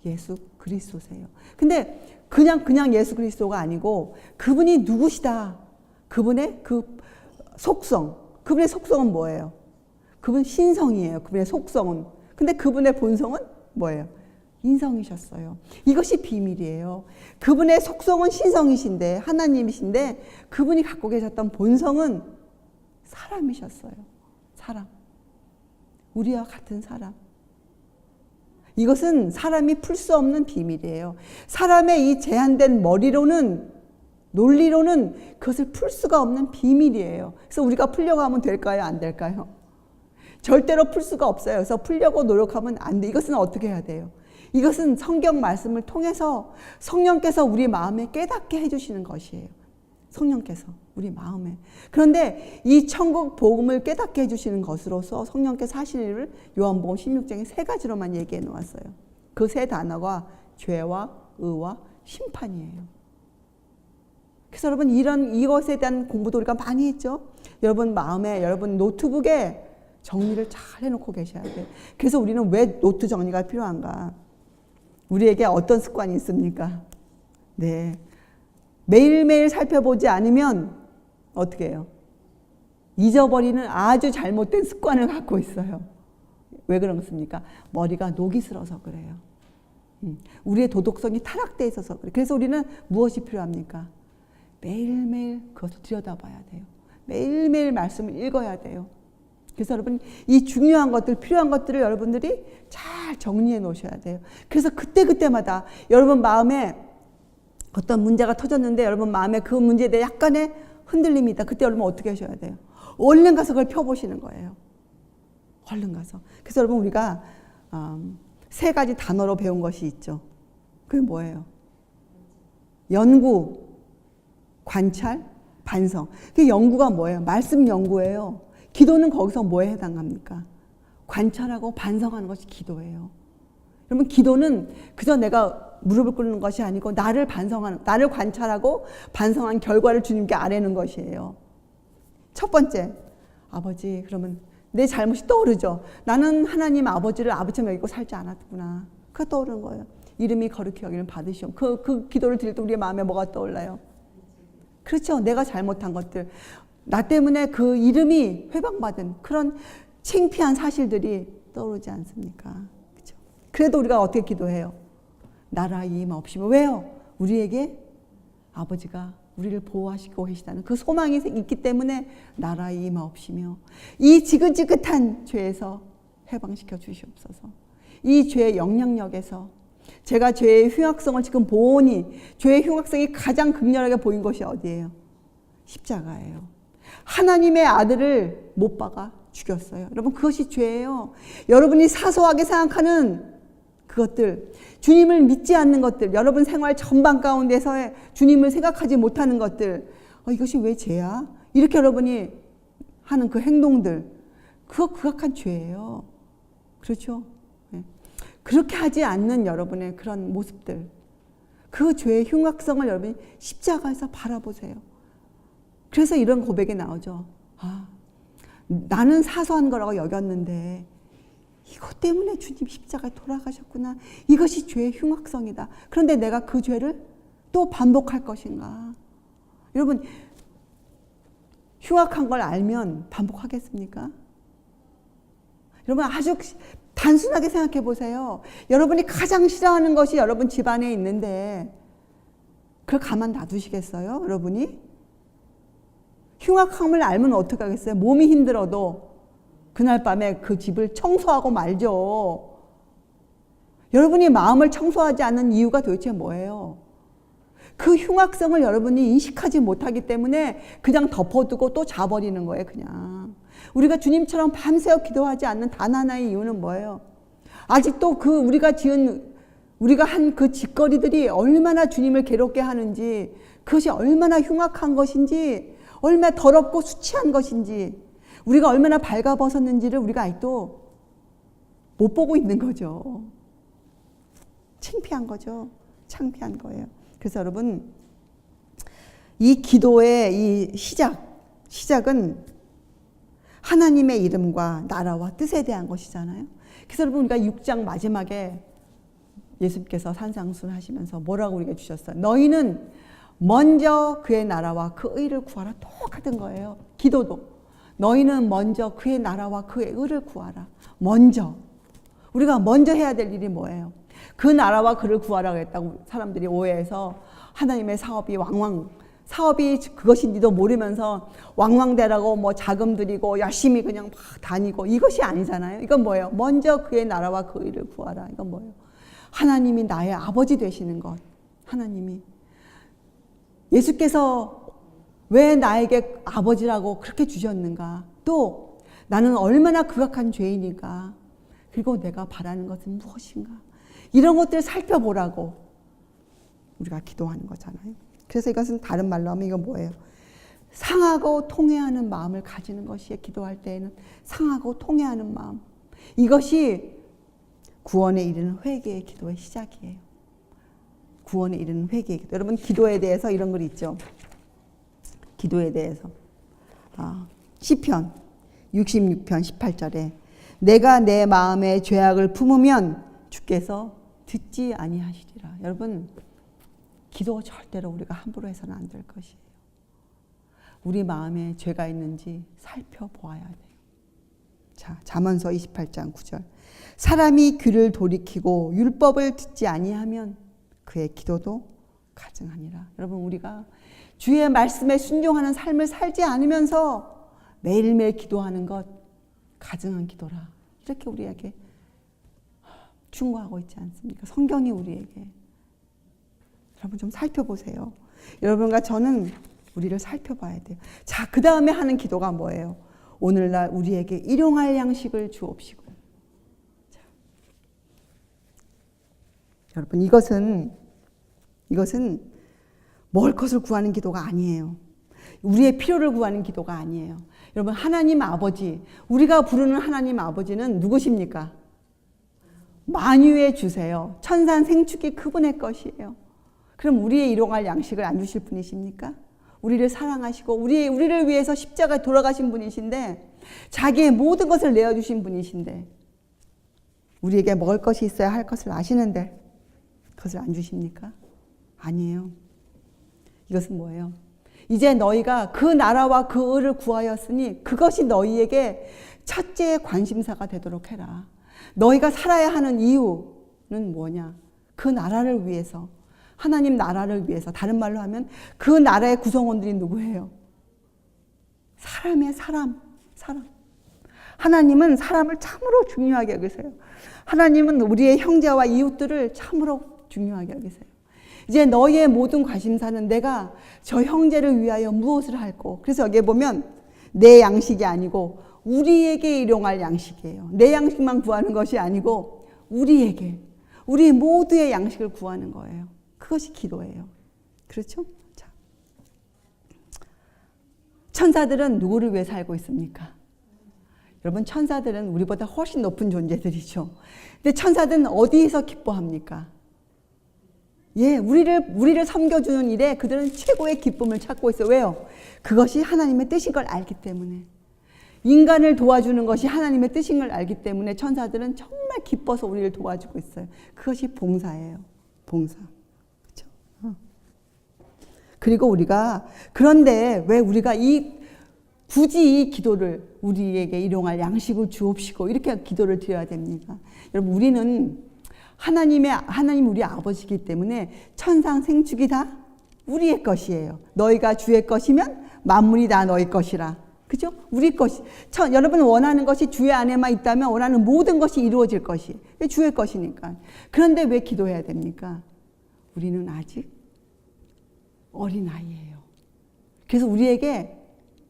예수 그리스도세요. 근데 그냥 예수 그리스도가 아니고 그분이 누구시다. 그분의 그 속성, 그분의 속성은 뭐예요? 그분 신성이에요. 그분의 속성은. 근데 그분의 본성은 뭐예요? 인성이셨어요. 이것이 비밀이에요. 그분의 속성은 신성이신데, 하나님이신데 그분이 갖고 계셨던 본성은 사람이셨어요. 사람. 우리와 같은 사람. 이것은 사람이 풀 수 없는 비밀이에요. 사람의 이 제한된 머리로는, 논리로는 그것을 풀 수가 없는 비밀이에요. 그래서 우리가 풀려고 하면 될까요? 안 될까요? 절대로 풀 수가 없어요. 그래서 풀려고 노력하면 안 돼. 이것은 어떻게 해야 돼요? 이것은 성경 말씀을 통해서 성령께서 우리 마음에 깨닫게 해주시는 것이에요. 성령께서 우리 마음에. 그런데 이 천국 복음을 깨닫게 해주시는 것으로서 성령께서 하시는 일을 요한복음 16장에 3가지로만 얘기해 놓았어요. 그 3단어가 죄와 의와 심판이에요. 그래서 여러분 이것에 대한 공부도 우리가 많이 했죠. 여러분 마음에, 여러분 노트북에 정리를 잘 해놓고 계셔야 돼요. 그래서 우리는 왜 노트 정리가 필요한가? 우리에게 어떤 습관이 있습니까? 네, 매일매일 살펴보지 않으면 어떻게 해요? 잊어버리는 아주 잘못된 습관을 갖고 있어요. 왜 그렇습니까? 머리가 녹이 슬어서 그래요. 우리의 도덕성이 타락되어 있어서 그래요. 그래서 우리는 무엇이 필요합니까? 매일매일 그것을 들여다봐야 돼요. 매일매일 말씀을 읽어야 돼요. 그래서 여러분 이 중요한 것들, 필요한 것들을 여러분들이 잘 정리해 놓으셔야 돼요. 그래서 그때마다 여러분 마음에 어떤 문제가 터졌는데 여러분 마음에 그 문제에 대해 약간의 흔들림이 있다. 그때 여러분 어떻게 하셔야 돼요? 얼른 가서 그걸 펴보시는 거예요. 얼른 가서. 그래서 여러분 우리가 3가지 단어로 배운 것이 있죠. 그게 뭐예요? 연구, 관찰, 반성. 그 연구가 뭐예요? 말씀 연구예요. 기도는 거기서 뭐에 해당합니까? 관찰하고 반성하는 것이 기도예요. 여러분 기도는 그저 내가 무릎을 꿇는 것이 아니고 나를 관찰하고 반성한 결과를 주님께 아뢰는 것이에요. 첫 번째, 아버지, 그러면 내 잘못이 떠오르죠. 나는 하나님 아버지를 아버지처럼 여기고 살지 않았구나. 그거 떠오르는 거예요. 이름이 거룩히 여기는 받으시오. 그 기도를 드릴 때 우리의 마음에 뭐가 떠올라요? 그렇죠. 내가 잘못한 것들. 나 때문에 그 이름이 회방받은 그런 창피한 사실들이 떠오르지 않습니까? 그렇죠. 그래도 우리가 어떻게 기도해요? 나라 임하옵시며. 왜요? 우리에게 아버지가 우리를 보호하시고 계시다는 그 소망이 있기 때문에 나라 임하옵시며 이 지긋지긋한 죄에서 해방시켜 주시옵소서. 이 죄의 영향력에서 제가 죄의 흉악성을 지금 보니 죄의 흉악성이 가장 극렬하게 보인 것이 어디예요? 십자가예요. 하나님의 아들을 못 박아 죽였어요. 여러분 그것이 죄예요. 여러분이 사소하게 생각하는 그것들, 주님을 믿지 않는 것들, 여러분 생활 전반 가운데서의 주님을 생각하지 못하는 것들, 이것이 왜 죄야? 이렇게 여러분이 하는 그 행동들, 그거 극악한 죄예요. 그렇죠? 네. 그렇게 하지 않는 여러분의 그런 모습들, 그 죄의 흉악성을 여러분이 십자가에서 바라보세요. 그래서 이런 고백이 나오죠. 나는 사소한 거라고 여겼는데 이것 때문에 주님 십자가에 돌아가셨구나. 이것이 죄의 흉악성이다. 그런데 내가 그 죄를 또 반복할 것인가? 여러분 흉악한 걸 알면 반복하겠습니까? 여러분 아주 단순하게 생각해 보세요. 여러분이 가장 싫어하는 것이 여러분 집안에 있는데 그걸 가만 놔두시겠어요? 여러분이? 흉악함을 알면 어떻게 하겠어요? 몸이 힘들어도 그날 밤에 그 집을 청소하고 말죠. 여러분이 마음을 청소하지 않는 이유가 도대체 뭐예요? 그 흉악성을 여러분이 인식하지 못하기 때문에 그냥 덮어두고 또 자버리는 거예요. 그냥. 우리가 주님처럼 밤새워 기도하지 않는 단 하나의 이유는 뭐예요? 아직도 우리가 한 그 짓거리들이 얼마나 주님을 괴롭게 하는지, 그것이 얼마나 흉악한 것인지, 얼마나 더럽고 수치한 것인지, 우리가 얼마나 발가벗었는지를 우리가 아직도 못 보고 있는 거죠. 창피한 거죠. 창피한 거예요. 그래서 여러분 이 기도의 이 시작은 하나님의 이름과 나라와 뜻에 대한 것이잖아요. 그래서 여러분 우리가 6장 마지막에 예수님께서 산상수훈 하시면서 뭐라고 우리에게 주셨어요? 너희는 먼저 그의 나라와 그 의를 구하라. 똑같은 거예요. 기도도. 너희는 먼저 그의 나라와 그의 의를 구하라. 먼저. 우리가 먼저 해야 될 일이 뭐예요? 그 나라와 그를 구하라고 했다고 사람들이 오해해서 하나님의 사업이 그것인지도 모르면서 왕왕대라고 뭐 자금 들이고 열심히 그냥 막 다니고 이것이 아니잖아요. 이건 뭐예요? 먼저 그의 나라와 그 의를 구하라. 이건 뭐예요? 하나님이 나의 아버지 되시는 것. 하나님이. 예수께서 왜 나에게 아버지라고 그렇게 주셨는가? 또 나는 얼마나 극악한 죄인인가? 그리고 내가 바라는 것은 무엇인가? 이런 것들을 살펴보라고 우리가 기도하는 거잖아요. 그래서 이것은 다른 말로 하면 이건 뭐예요? 상하고 통회하는 마음을 가지는 것이 기도할 때에는 상하고 통회하는 마음. 이것이 구원에 이르는 회개의 기도의 시작이에요. 구원에 이르는 회개의 기도. 여러분 기도에 대해서 이런 글 있죠. 기도에 대해서 시편 66편 18절에 내가 내 마음에 죄악을 품으면 주께서 듣지 아니하시리라. 여러분 기도 절대로 우리가 함부로 해서는 안 될 것이에요. 우리 마음에 죄가 있는지 살펴보아야 돼요. 자, 잠언서 28장 9절. 사람이 귀를 돌이키고 율법을 듣지 아니하면 그의 기도도 가증하니라. 여러분, 우리가 주의 말씀에 순종하는 삶을 살지 않으면서 매일매일 기도하는 것 가증한 기도라. 이렇게 우리에게 충고하고 있지 않습니까? 성경이 우리에게. 여러분 좀 살펴보세요. 여러분과 저는 우리를 살펴봐야 돼요. 자, 그 다음에 하는 기도가 뭐예요? 오늘날 우리에게 일용할 양식을 주옵시고. 자, 여러분 이것은 먹을 것을 구하는 기도가 아니에요. 우리의 필요를 구하는 기도가 아니에요. 여러분, 하나님 아버지, 우리가 부르는 하나님 아버지는 누구십니까? 만유의 주세요. 천산 생축이 그분의 것이에요. 그럼 우리의 일용할 양식을 안 주실 분이십니까? 우리를 사랑하시고 우리를 위해서 십자가에 돌아가신 분이신데, 자기의 모든 것을 내어주신 분이신데, 우리에게 먹을 것이 있어야 할 것을 아시는데 그것을 안 주십니까? 아니에요. 이것은 뭐예요? 이제 너희가 그 나라와 그 의를 구하였으니 그것이 너희에게 첫째 관심사가 되도록 해라. 너희가 살아야 하는 이유는 뭐냐? 그 나라를 위해서, 하나님 나라를 위해서. 다른 말로 하면 그 나라의 구성원들이 누구예요? 사람이에요. 사람. 하나님은 사람을 참으로 중요하게 여기세요. 하나님은 우리의 형제와 이웃들을 참으로 중요하게 여기세요. 이제 너희의 모든 관심사는 내가 저 형제를 위하여 무엇을 할고. 그래서 여기에 보면 내 양식이 아니고 우리에게 일용할 양식이에요. 내 양식만 구하는 것이 아니고 우리에게, 우리 모두의 양식을 구하는 거예요. 그것이 기도예요. 그렇죠? 자, 천사들은 누구를 위해 살고 있습니까? 여러분, 천사들은 우리보다 훨씬 높은 존재들이죠. 근데 천사들은 어디에서 기뻐합니까? 예, 우리를 섬겨주는 일에 그들은 최고의 기쁨을 찾고 있어요. 왜요? 그것이 하나님의 뜻인 걸 알기 때문에. 인간을 도와주는 것이 하나님의 뜻인 걸 알기 때문에 천사들은 정말 기뻐서 우리를 도와주고 있어요. 그것이 봉사예요. 봉사. 그렇죠? 그리고 우리가, 그런데 왜 우리가 굳이 이 기도를, 우리에게 일용할 양식을 주옵시고 이렇게 기도를 드려야 됩니까? 여러분, 우리는 하나님 우리 아버지이기 때문에 천상 생축이 다 우리의 것이에요. 너희가 주의 것이면 만물이 다 너희 것이라. 그죠? 우리 것이. 여러분 원하는 것이 주의 안에만 있다면 원하는 모든 것이 이루어질 것이. 주의 것이니까. 그런데 왜 기도해야 됩니까? 우리는 아직 어린아이예요. 그래서 우리에게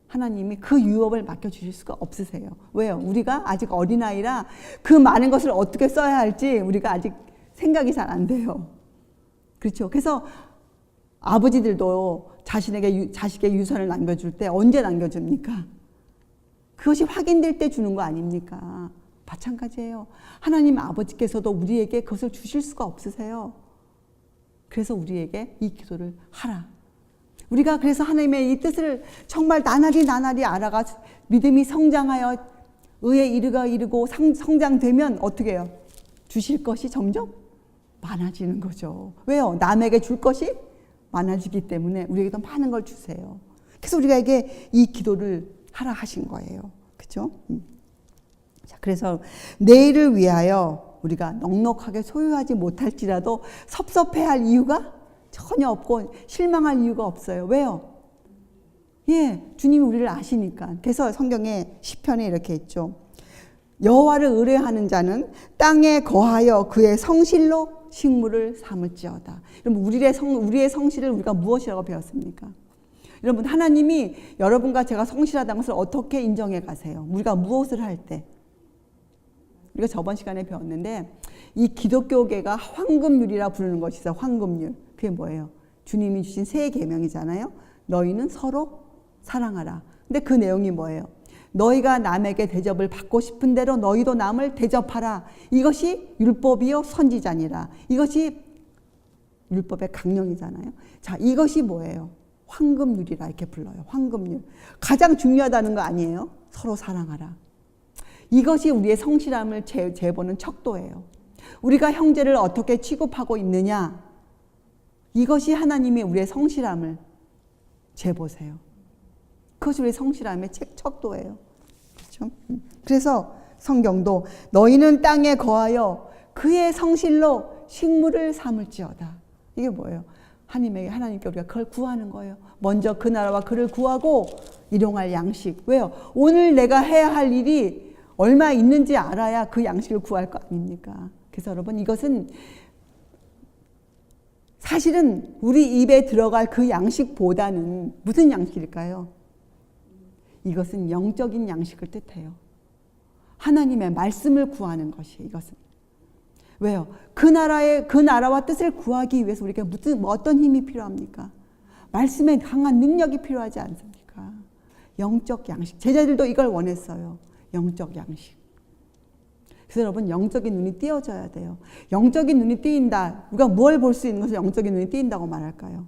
하나님이 그 유업을 맡겨주실 수가 없으세요. 왜요? 우리가 아직 어린아이라 그 많은 것을 어떻게 써야 할지 우리가 아직 생각이 잘 안 돼요. 그렇죠? 그래서 아버지들도 자식의 유산을 남겨줄 때 언제 남겨줍니까? 그것이 확인될 때 주는 거 아닙니까? 마찬가지예요. 하나님 아버지께서도 우리에게 그것을 주실 수가 없으세요. 그래서 우리에게 이 기도를 하라. 우리가 그래서 하나님의 이 뜻을 정말 나날이 알아가 믿음이 성장하여 의에 이르고 성장되면 어떻게 해요? 주실 것이 점점 많아지는 거죠. 왜요? 남에게 줄 것이 많아지기 때문에 우리에게 더 많은 걸 주세요. 그래서 우리에게 이 기도를 하라 하신 거예요. 그렇죠? 자, 그래서 내일을 위하여 우리가 넉넉하게 소유하지 못할지라도 섭섭해할 이유가 전혀 없고 실망할 이유가 없어요. 왜요? 예, 주님이 우리를 아시니까. 그래서 성경에 시편에 이렇게 있죠. 여호와를 의뢰하는 자는 땅에 거하여 그의 성실로 식물을 삼을지어다. 여러분, 우리의 성실을 우리가 무엇이라고 배웠습니까? 여러분, 하나님이 여러분과 제가 성실하다는 것을 어떻게 인정해 가세요? 우리가 무엇을 할 때? 우리가 저번 시간에 배웠는데 이 기독교계가 황금률이라 부르는 것이 있어요. 황금률. 그게 뭐예요? 주님이 주신 새 계명이잖아요. 너희는 서로 사랑하라. 근데 그 내용이 뭐예요? 너희가 남에게 대접을 받고 싶은 대로 너희도 남을 대접하라. 이것이 율법이요 선지자니라. 이것이 율법의 강령이잖아요. 자, 이것이 뭐예요? 황금률이라 이렇게 불러요. 황금률. 가장 중요하다는 거 아니에요? 서로 사랑하라. 이것이 우리의 성실함을 재보는 척도예요. 우리가 형제를 어떻게 취급하고 있느냐? 이것이 하나님이 우리의 성실함을 재보세요. 그것이 우리의 성실함의 척도예요. 그렇죠? 그래서 성경도 너희는 땅에 거하여 그의 성실로 식물을 삼을지어다. 이게 뭐예요? 하나님께 우리가 그걸 구하는 거예요. 먼저 그 나라와 그를 구하고 일용할 양식. 왜요? 오늘 내가 해야 할 일이 얼마 있는지 알아야 그 양식을 구할 거 아닙니까? 그래서 여러분, 이것은 사실은 우리 입에 들어갈 그 양식보다는 무슨 양식일까요? 이것은 영적인 양식을 뜻해요. 하나님의 말씀을 구하는 것이에요. 이것은. 왜요? 그 나라와 뜻을 구하기 위해서 우리가 어떤 힘이 필요합니까? 말씀에 강한 능력이 필요하지 않습니까? 영적 양식. 제자들도 이걸 원했어요. 영적 양식. 그래서 여러분, 영적인 눈이 띄어져야 돼요. 영적인 눈이 띄인다. 우리가 뭘 볼 수 있는 것을 영적인 눈이 띄인다고 말할까요?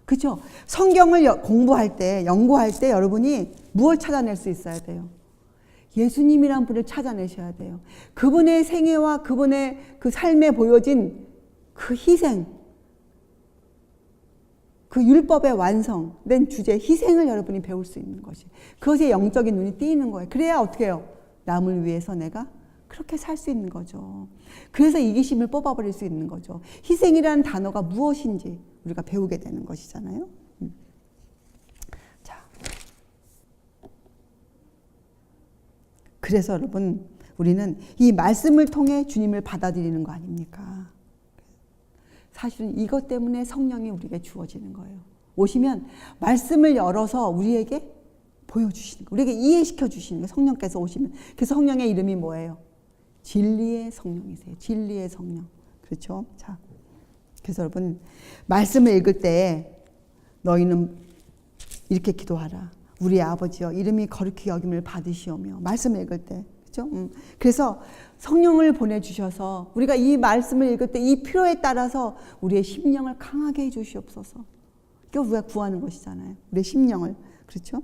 그렇죠? 성경을 공부할 때, 연구할 때 여러분이 무엇을 찾아낼 수 있어야 돼요? 예수님이란 분을 찾아내셔야 돼요. 그분의 생애와 그분의 그 삶에 보여진 그 희생, 그 율법의 완성된 주제, 희생을 여러분이 배울 수 있는 것이. 그것에 영적인 눈이 띄이는 거예요. 그래야 어떻게 해요? 남을 위해서 내가 그렇게 살 수 있는 거죠. 그래서 이기심을 뽑아버릴 수 있는 거죠. 희생이라는 단어가 무엇인지 우리가 배우게 되는 것이잖아요. 자, 그래서 여러분, 우리는 이 말씀을 통해 주님을 받아들이는 거 아닙니까? 사실은 이것 때문에 성령이 우리에게 주어지는 거예요. 오시면 말씀을 열어서 우리에게 보여주시는 거, 우리에게 이해시켜 주시는 거, 성령께서 오시면. 그래서 성령의 이름이 뭐예요? 진리의 성령이세요. 진리의 성령. 그렇죠? 자, 그래서 여러분, 말씀을 읽을 때 너희는 이렇게 기도하라. 우리 아버지여, 이름이 거룩히 여김을 받으시오며. 말씀을 읽을 때. 그렇죠? 그래서 성령을 보내주셔서 우리가 이 말씀을 읽을 때 이 필요에 따라서 우리의 심령을 강하게 해주시옵소서. 그게 우리가 구하는 것이잖아요. 우리의 심령을. 그렇죠?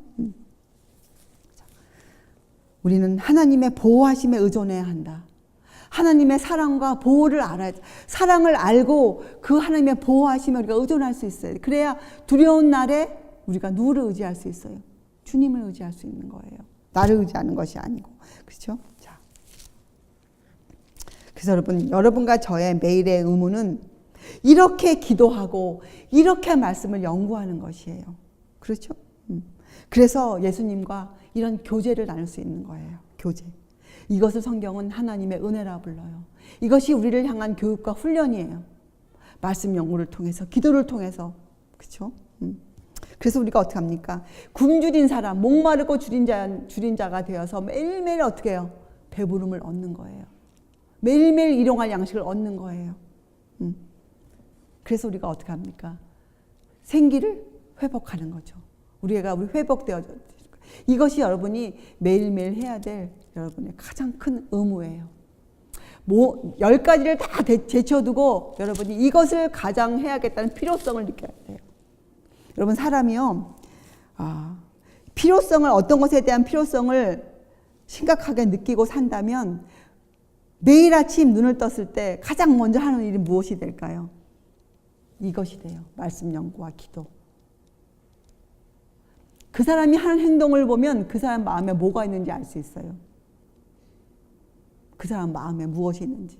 우리는 하나님의 보호하심에 의존해야 한다. 하나님의 사랑과 보호를 알아야 돼. 사랑을 알고 그 하나님의 보호하심에 우리가 의존할 수 있어요. 그래야 두려운 날에 우리가 누구를 의지할 수 있어요? 주님을 의지할 수 있는 거예요. 나를 의지하는 것이 아니고. 그렇죠? 자. 그래서 여러분과 저의 매일의 의무는 이렇게 기도하고 이렇게 말씀을 연구하는 것이에요. 그렇죠? 그래서 예수님과 이런 교제를 나눌 수 있는 거예요. 교제. 이것을 성경은 하나님의 은혜라 불러요. 이것이 우리를 향한 교육과 훈련이에요. 말씀 연구를 통해서, 기도를 통해서. 그렇죠? 그래서 우리가 어떻게 합니까? 굶주린 사람, 목마르고 줄인 자가 되어서 매일매일 어떻게 해요? 배부름을 얻는 거예요. 매일매일 일용할 양식을 얻는 거예요. 그래서 우리가 어떻게 합니까? 생기를 회복하는 거죠. 우리가 회복되어져. 이것이 여러분이 매일매일 해야 될 여러분의 가장 큰 의무예요. 10가지를 다 제쳐두고 여러분이 이것을 가장 해야겠다는 필요성을 느껴야 돼요. 여러분, 사람이요, 필요성을, 어떤 것에 대한 필요성을 심각하게 느끼고 산다면 매일 아침 눈을 떴을 때 가장 먼저 하는 일이 무엇이 될까요? 이것이 돼요. 말씀 연구와 기도. 그 사람이 하는 행동을 보면 그 사람 마음에 뭐가 있는지 알 수 있어요. 그 사람 마음에 무엇이 있는지.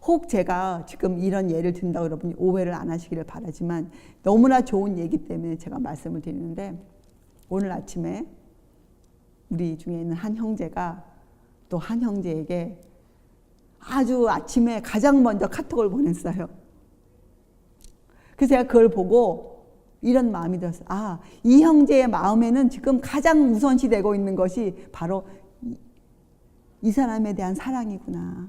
혹 제가 지금 이런 예를 든다고 여러분이 오해를 안 하시기를 바라지만 너무나 좋은 얘기 때문에 제가 말씀을 드리는데, 오늘 아침에 우리 중에 있는 한 형제가 또 한 형제에게 아주 아침에 가장 먼저 카톡을 보냈어요. 그래서 제가 그걸 보고 이런 마음이 들었어요. 이 형제의 마음에는 지금 가장 우선시 되고 있는 것이 바로 이 사람에 대한 사랑이구나.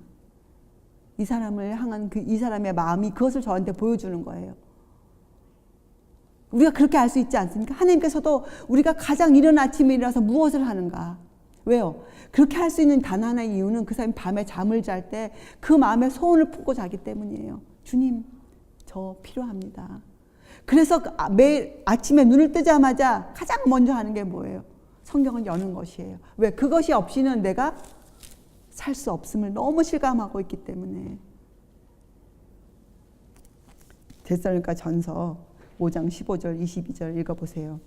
이 사람을 향한 이 사람의 마음이 그것을 저한테 보여주는 거예요. 우리가 그렇게 알 수 있지 않습니까? 하나님께서도 우리가 가장 이른 아침에 일어나서 무엇을 하는가? 왜요? 그렇게 할 수 있는 단 하나의 이유는 그 사람이 밤에 잠을 잘 때 그 마음에 소원을 품고 자기 때문이에요. 주님, 저 필요합니다. 그래서 매일 아침에 눈을 뜨자마자 가장 먼저 하는 게 뭐예요? 성경을 여는 것이에요. 왜? 그것이 없이는 내가 살 수 없음을 너무 실감하고 있기 때문에. 데살로니가 전서 5장 15절 22절 읽어보세요.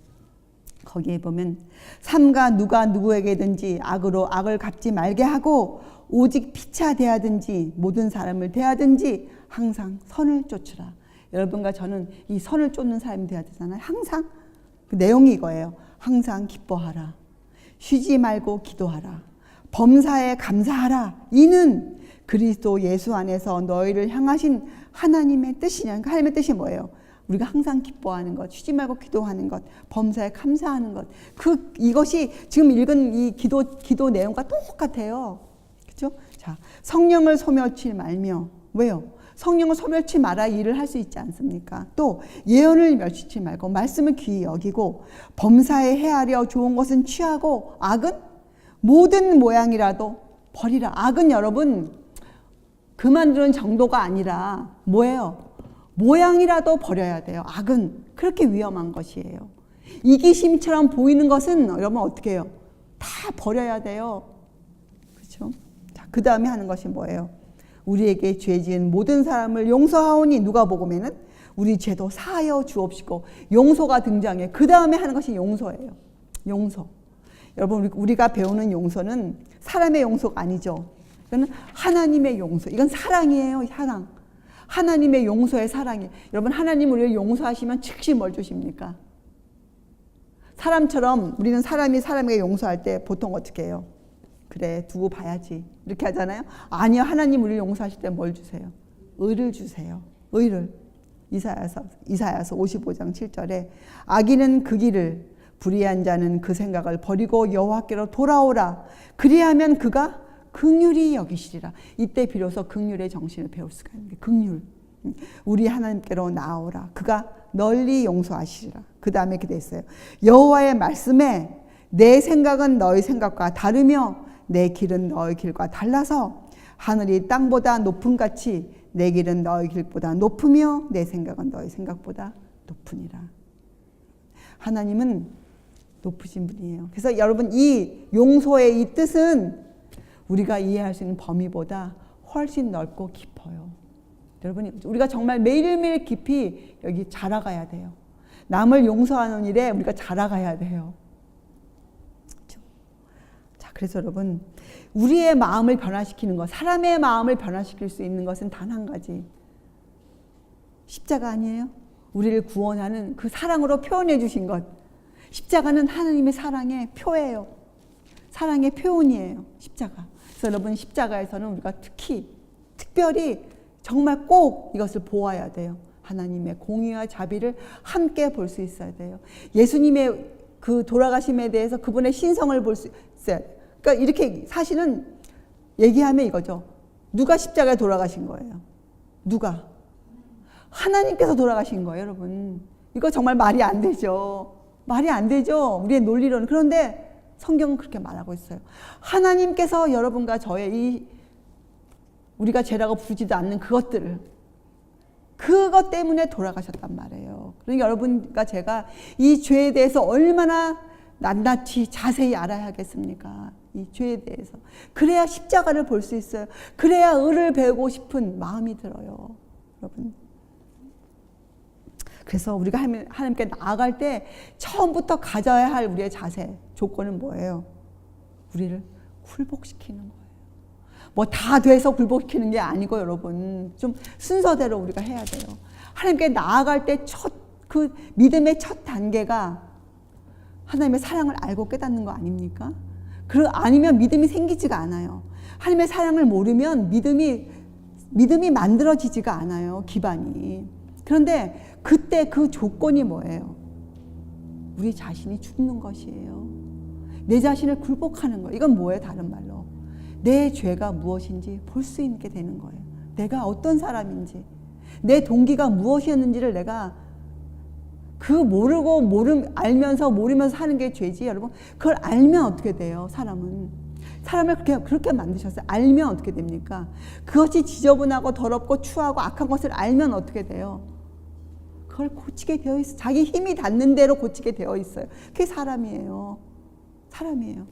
거기에 보면 삼가 누가 누구에게든지 악으로 악을 갚지 말게 하고 오직 피차 대하든지 모든 사람을 대하든지 항상 선을 쫓으라. 여러분과 저는 이 선을 쫓는 사람이 되어야 되잖아요. 항상 그 내용이 이거예요. 항상 기뻐하라. 쉬지 말고 기도하라. 범사에 감사하라. 이는 그리스도 예수 안에서 너희를 향하신 하나님의 뜻이냐. 그러니까 하나님의 뜻이 뭐예요? 우리가 항상 기뻐하는 것, 쉬지 말고 기도하는 것, 범사에 감사하는 것. 이것이 지금 읽은 이 기도 내용과 똑같아요. 그렇죠? 자, 성령을 소멸치 말며. 왜요? 성령을 소멸치 말아 일을 할 수 있지 않습니까? 또 예언을 멸치지 말고 말씀을 귀히 여기고 범사에 헤아려 좋은 것은 취하고 악은 모든 모양이라도 버리라. 악은 여러분 그만두는 정도가 아니라 뭐예요? 모양이라도 버려야 돼요. 악은 그렇게 위험한 것이에요. 이기심처럼 보이는 것은 여러분 어떻게 해요? 다 버려야 돼요. 그렇죠? 자, 그 다음에 하는 것이 뭐예요? 우리에게 죄 지은 모든 사람을 용서하오니 누가복음에는 우리 죄도 사하여 주옵시고 용서가 등장해. 그 다음에 하는 것이 용서예요. 용서. 여러분 우리가 배우는 용서는 사람의 용서가 아니죠. 이건 하나님의 용서. 이건 사랑이에요. 사랑. 하나님의 용서의 사랑이에요. 여러분 하나님 우리를 용서하시면 즉시 뭘 주십니까? 사람처럼 우리는 사람이 사람에게 용서할 때 보통 어떻게 해요? 그래 두고 봐야지 이렇게 하잖아요. 아니요. 하나님 우리를 용서하실 때 뭘 주세요? 의를 주세요. 의를. 이사야서 55장 7절에 악인은 그 길을 불의한 자는 그 생각을 버리고 여호와께로 돌아오라. 그리하면 그가 긍휼히 여기시리라. 이때 비로소 긍휼의 정신을 배울 수가 있는 게 긍휼. 우리 하나님께로 나오라. 그가 널리 용서하시리라. 그 다음에 이렇게 돼 있어요. 여호와의 말씀에 내 생각은 너희 생각과 다르며 내 길은 너희 길과 달라서 하늘이 땅보다 높음 같이 내 길은 너희 길보다 높으며 내 생각은 너희 생각보다 높으니라. 하나님은 높으신 분이에요. 그래서 여러분 이 용서의 이 뜻은 우리가 이해할 수 있는 범위보다 훨씬 넓고 깊어요. 여러분 우리가 정말 매일매일 깊이 여기 자라가야 돼요. 남을 용서하는 일에 우리가 자라가야 돼요. 그렇죠? 자, 그래서 여러분 우리의 마음을 변화시키는 것, 사람의 마음을 변화시킬 수 있는 것은 단 한 가지. 십자가 아니에요? 우리를 구원하는 그 사랑으로 표현해 주신 것. 십자가는 하나님의 사랑의 표예요. 사랑의 표현이에요. 십자가. 그래서 여러분 십자가에서는 우리가 특별히 정말 꼭 이것을 보아야 돼요. 하나님의 공의와 자비를 함께 볼 수 있어야 돼요. 예수님의 그 돌아가심에 대해서 그분의 신성을 볼 수 있어야 돼요. 그러니까 이렇게 사실은 얘기하면 이거죠. 누가 십자가에 돌아가신 거예요? 누가? 하나님께서 돌아가신 거예요, 여러분. 이거 정말 말이 안 되죠. 말이 안 되죠. 우리의 논리로는. 그런데 성경은 그렇게 말하고 있어요. 하나님께서 여러분과 저의 이 우리가 죄라고 부르지도 않는 그것들을 그것 때문에 돌아가셨단 말이에요. 그러니까 여러분과 제가 이 죄에 대해서 얼마나 낱낱이 자세히 알아야 하겠습니까? 이 죄에 대해서. 그래야 십자가를 볼 수 있어요. 그래야 의를 배우고 싶은 마음이 들어요. 여러분. 그래서 우리가 하나님께 나아갈 때 처음부터 가져야 할 우리의 자세, 조건은 뭐예요? 우리를 굴복시키는 거예요. 뭐 다 돼서 굴복시키는 게 아니고 여러분 좀 순서대로 우리가 해야 돼요. 하나님께 나아갈 때 그 믿음의 첫 단계가 하나님의 사랑을 알고 깨닫는 거 아닙니까? 아니면 믿음이 생기지가 않아요. 하나님의 사랑을 모르면 믿음이 만들어지지가 않아요. 기반이. 그런데 그때 그 조건이 뭐예요? 우리 자신이 죽는 것이에요. 내 자신을 굴복하는 거예요. 이건 뭐예요? 다른 말로. 내 죄가 무엇인지 볼 수 있게 되는 거예요. 내가 어떤 사람인지, 내 동기가 무엇이었는지를 내가 알면서 모르면서 하는 게 죄지, 여러분. 그걸 알면 어떻게 돼요, 사람은. 사람을 그렇게 만드셨어요. 알면 어떻게 됩니까? 그것이 지저분하고 더럽고 추하고 악한 것을 알면 어떻게 돼요? 그걸 고치게 되어 있어요. 자기 힘이 닿는 대로 고치게 되어 있어요. 그게 사람이에요. 사람이에요.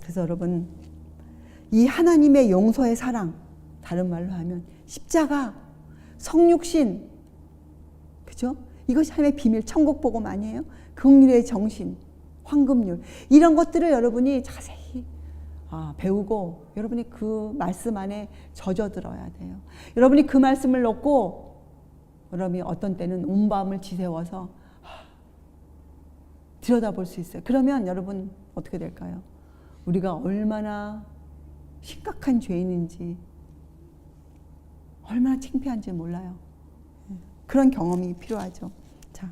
그래서 여러분, 이 하나님의 용서의 사랑, 다른 말로 하면 십자가, 성육신, 그죠? 이것이 하나님의 비밀, 천국 복음 아니에요? 긍휼의 정신, 황금률, 이런 것들을 여러분이 자세히 배우고 여러분이 그 말씀 안에 젖어들어야 돼요. 여러분이 그 말씀을 놓고 여러분이 어떤 때는 온 밤을 지새워서 들여다볼 수 있어요. 그러면 여러분 어떻게 될까요? 우리가 얼마나 심각한 죄인인지, 얼마나 창피한지 몰라요. 그런 경험이 필요하죠. 자,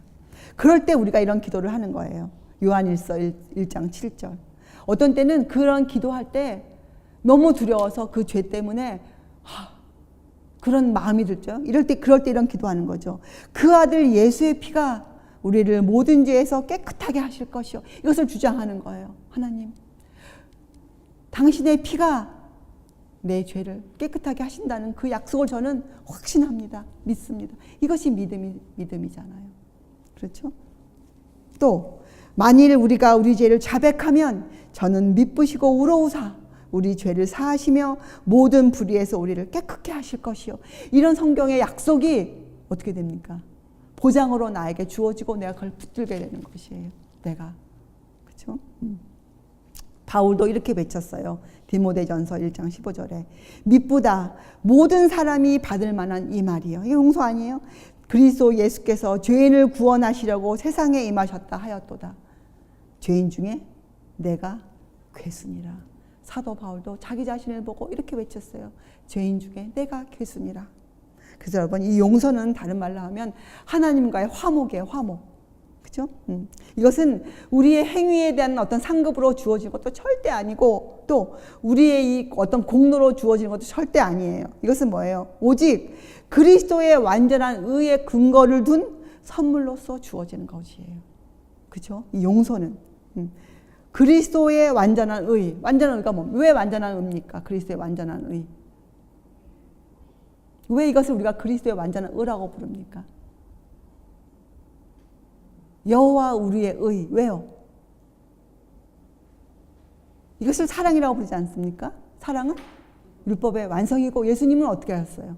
그럴 때 우리가 이런 기도를 하는 거예요. 요한일서 1장 7절. 어떤 때는 그런 기도할 때 너무 두려워서 그 죄 때문에 그런 마음이 들죠. 그럴 때 이런 기도하는 거죠. 그 아들 예수의 피가 우리를 모든 죄에서 깨끗하게 하실 것이요. 이것을 주장하는 거예요. 하나님, 당신의 피가 내 죄를 깨끗하게 하신다는 그 약속을 저는 확신합니다. 믿습니다. 이것이 믿음이잖아요. 그렇죠? 또 만일 우리가 우리 죄를 자백하면 저는 미쁘시고 우러우사 우리 죄를 사하시며 모든 불의에서 우리를 깨끗게 하실 것이요. 이런 성경의 약속이 어떻게 됩니까? 보장으로 나에게 주어지고 내가 그걸 붙들게 되는 것이에요. 내가. 그렇죠? 바울도 이렇게 외쳤어요. 디모데전서 1장 15절에 미쁘다 모든 사람이 받을 만한 이 말이요. 이게 용서 아니에요? 그리스도 예수께서 죄인을 구원하시려고 세상에 임하셨다 하였도다. 죄인 중에 내가 괴순이라. 사도 바울도 자기 자신을 보고 이렇게 외쳤어요. 죄인 중에 내가 괴순이라. 그래서 여러분, 이 용서는 다른 말로 하면 하나님과의 화목이에요. 화목. 그죠? 이것은 우리의 행위에 대한 어떤 상급으로 주어진 것도 절대 아니고, 또 우리의 이 어떤 공로로 주어지는 것도 절대 아니에요. 이것은 뭐예요? 오직 그리스도의 완전한 의의 근거를 둔 선물로서 주어지는 것이에요. 그죠? 이 용서는 그리스도의 완전한 의. 완전한 의가 뭐? 왜 완전한 의입니까? 그리스도의 완전한 의. 왜 이것을 우리가 그리스도의 완전한 의라고 부릅니까? 여호와 우리의 의. 왜요? 이것을 사랑이라고 부르지 않습니까? 사랑은 율법의 완성이고, 예수님은 어떻게 하셨어요?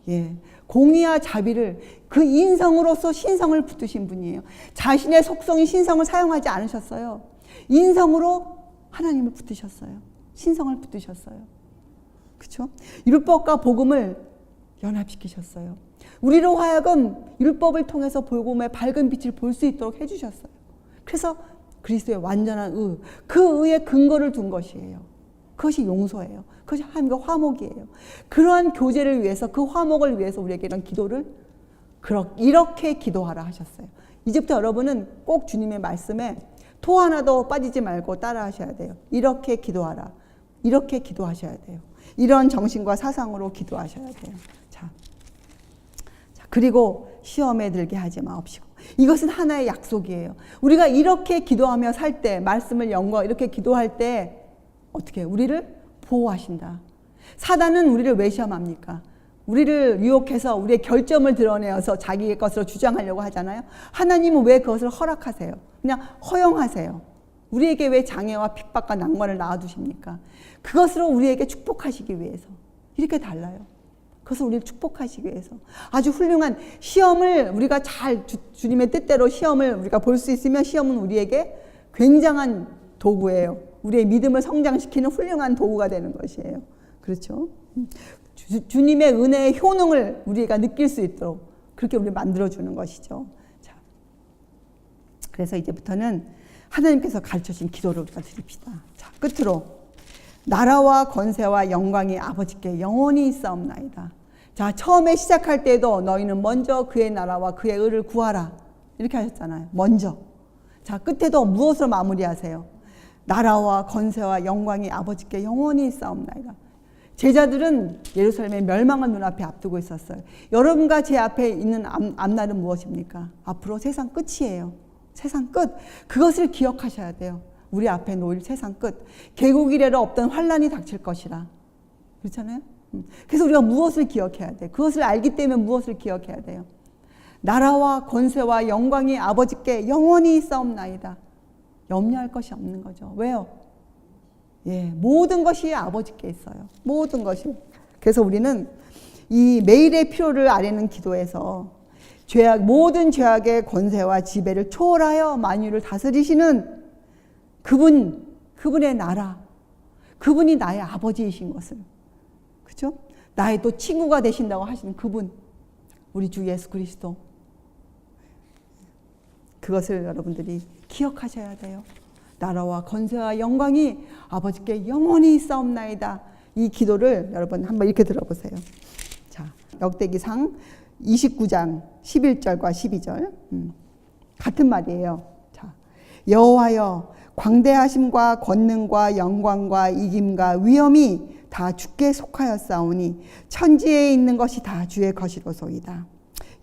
예, 공의와 자비를 그 인성으로서 신성을 붙드신 분이에요. 자신의 속성인 신성을 사용하지 않으셨어요. 인성으로 하나님을 붙드셨어요. 신성을 붙드셨어요. 그렇죠? 율법과 복음을 연합시키셨어요. 우리로 하여금 율법을 통해서 복음의 밝은 빛을 볼 수 있도록 해주셨어요. 그래서 그리스도의 완전한 의, 그 의의 근거를 둔 것이에요. 그것이 용서예요. 그것이 하나님과 화목이에요. 그러한 교제를 위해서, 그 화목을 위해서 우리에게 이런 기도를 이렇게 기도하라 하셨어요. 이제부터 여러분은 꼭 주님의 말씀에 토 하나도 빠지지 말고 따라 하셔야 돼요. 이렇게 기도하라. 이렇게 기도하셔야 돼요. 이런 정신과 사상으로 기도하셔야 돼요. 자, 그리고 시험에 들게 하지 마옵시고. 이것은 하나의 약속이에요. 우리가 이렇게 기도하며 살 때, 말씀을 연구하고 이렇게 기도할 때 어떻게 해요? 우리를 보호하신다. 사단은 우리를 왜 시험합니까? 우리를 유혹해서 우리의 결점을 드러내어서 자기의 것으로 주장하려고 하잖아요. 하나님은 왜 그것을 허락하세요? 그냥 허용하세요. 우리에게 왜 장애와 핍박과 난관을 낳아두십니까? 그것으로 우리에게 축복하시기 위해서. 이렇게 달라요. 그것을 우리를 축복하시기 위해서. 아주 훌륭한 시험을 우리가 잘 주님의 뜻대로 시험을 우리가 볼 수 있으면 시험은 우리에게 굉장한 도구예요. 우리의 믿음을 성장시키는 훌륭한 도구가 되는 것이에요. 그렇죠? 주님의 은혜의 효능을 우리가 느낄 수 있도록 그렇게 우리를 만들어주는 것이죠. 자, 그래서 이제부터는 하나님께서 가르쳐주신 기도를 우리가 드립시다. 자, 끝으로 나라와 권세와 영광이 아버지께 영원히 있사옵나이다. 자, 처음에 시작할 때도 너희는 먼저 그의 나라와 그의 의를 구하라. 이렇게 하셨잖아요. 먼저. 자, 끝에도 무엇으로 마무리하세요? 나라와 권세와 영광이 아버지께 영원히 있사옵나이다. 제자들은 예루살렘의 멸망을 눈앞에 앞두고 있었어요. 여러분과 제 앞에 있는 앞날은 무엇입니까? 앞으로 세상 끝이에요. 세상 끝. 그것을 기억하셔야 돼요. 우리 앞에 놓일 세상 끝. 개국 이래로 없던 환란이 닥칠 것이라. 그렇잖아요? 그래서 우리가 무엇을 기억해야 돼요? 그것을 알기 때문에 무엇을 기억해야 돼요? 나라와 권세와 영광이 아버지께 영원히 있사옵나이다. 염려할 것이 없는 거죠. 왜요? 예, 모든 것이 아버지께 있어요. 모든 것이. 그래서 우리는 이 매일의 필요를 아뢰는 기도에서 모든 죄악의 권세와 지배를 초월하여 만유를 다스리시는 그분의 나라, 그분이 나의 아버지이신 것을, 그죠? 나의 또 친구가 되신다고 하시는 그분, 우리 주 예수 그리스도, 그것을 여러분들이 기억하셔야 돼요. 나라와 권세와 영광이 아버지께 영원히 있사옵나이다. 이 기도를 여러분 한번 이렇게 들어보세요. 자, 역대기상 29장 11절과 12절 같은 말이에요. 자, 여호와여, 광대하심과 권능과 영광과 이김과 위엄이 다 주께 속하였사오니 천지에 있는 것이 다 주의 것이로소이다.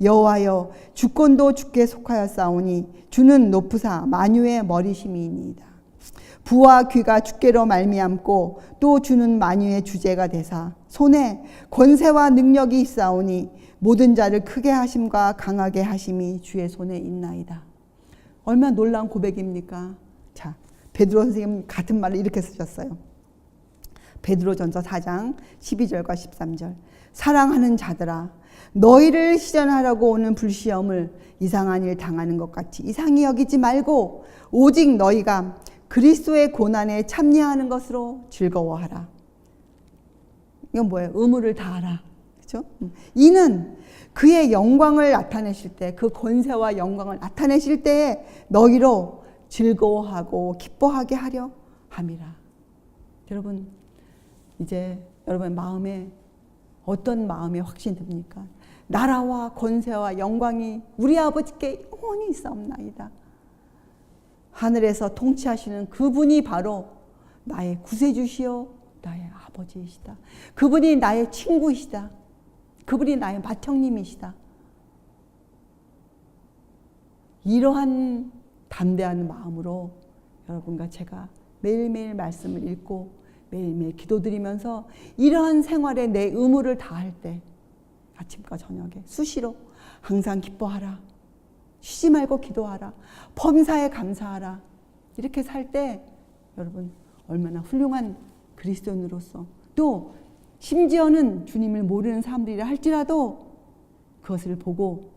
여호와여, 주권도 주께 속하였사오니 주는 높으사 만유의 머리심이니이다. 부와 귀가 주께로 말미암고 또 주는 만유의 주제가 되사 손에 권세와 능력이 있사오니 모든 자를 크게 하심과 강하게 하심이 주의 손에 있나이다. 얼마나 놀라운 고백입니까? 자, 베드로 선생님 같은 말을 이렇게 쓰셨어요. 베드로전서 4장 12절과 13절. 사랑하는 자들아, 너희를 시전하려고 오는 불시험을 이상한 일 당하는 것 같이 이상히 여기지 말고 오직 너희가 그리스도의 고난에 참여하는 것으로 즐거워하라. 이건 뭐예요? 의무를 다하라. 그렇죠? 이는 그의 영광을 나타내실 때, 그 권세와 영광을 나타내실 때에 너희로 즐거워하고 기뻐하게 하려 함이라. 여러분, 이제 여러분의 마음에 어떤 마음이 확신됩니까? 나라와 권세와 영광이 우리 아버지께 영원히 있사옵나이다. 하늘에서 통치하시는 그분이 바로 나의 구세주시요 나의 아버지이시다. 그분이 나의 친구이시다. 그분이 나의 맏형님이시다. 이러한 담대한 마음으로 여러분과 제가 매일매일 말씀을 읽고 매일매일 기도드리면서 이러한 생활에 내 의무를 다할 때 아침과 저녁에 수시로 항상 기뻐하라. 쉬지 말고 기도하라. 범사에 감사하라. 이렇게 살 때 여러분 얼마나 훌륭한 그리스도인으로서, 또 심지어는 주님을 모르는 사람들이라 할지라도 그것을 보고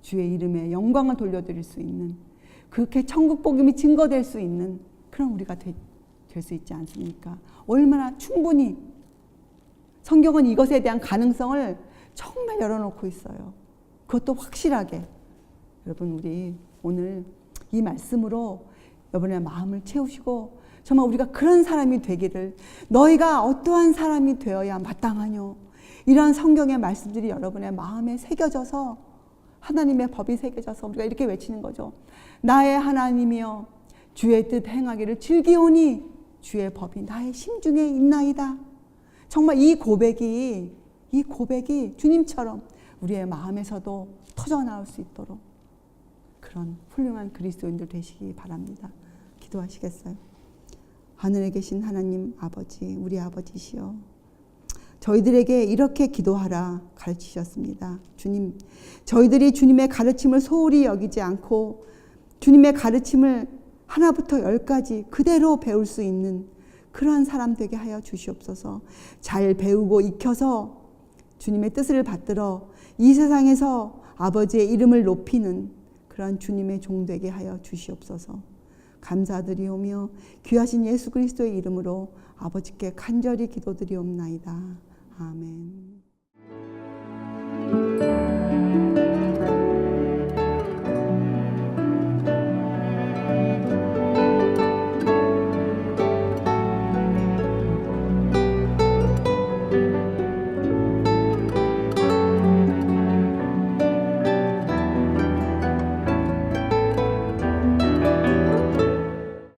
주의 이름에 영광을 돌려드릴 수 있는, 그렇게 천국 복음이 증거될 수 있는 그런 우리가 될 수 있지 않습니까? 얼마나 충분히 성경은 이것에 대한 가능성을 정말 열어놓고 있어요. 그것도 확실하게. 여러분, 우리 오늘 이 말씀으로 여러분의 마음을 채우시고 정말 우리가 그런 사람이 되기를, 너희가 어떠한 사람이 되어야 마땅하뇨, 이러한 성경의 말씀들이 여러분의 마음에 새겨져서 하나님의 법이 새겨져서 우리가 이렇게 외치는 거죠. 나의 하나님이여, 주의 뜻 행하기를 즐기오니 주의 법이 나의 심중에 있나이다. 정말 이 고백이 주님처럼 우리의 마음에서도 터져나올 수 있도록 그런 훌륭한 그리스도인들 되시기 바랍니다. 기도하시겠어요? 하늘에 계신 하나님 아버지, 우리 아버지시여, 저희들에게 이렇게 기도하라 가르치셨습니다. 주님, 저희들이 주님의 가르침을 소홀히 여기지 않고 주님의 가르침을 하나부터 열까지 그대로 배울 수 있는 그러한 사람 되게 하여 주시옵소서. 잘 배우고 익혀서 주님의 뜻을 받들어 이 세상에서 아버지의 이름을 높이는 그러한 주님의 종 되게 하여 주시옵소서. 감사드리오며 귀하신 예수 그리스도의 이름으로 아버지께 간절히 기도드리옵나이다. 아멘.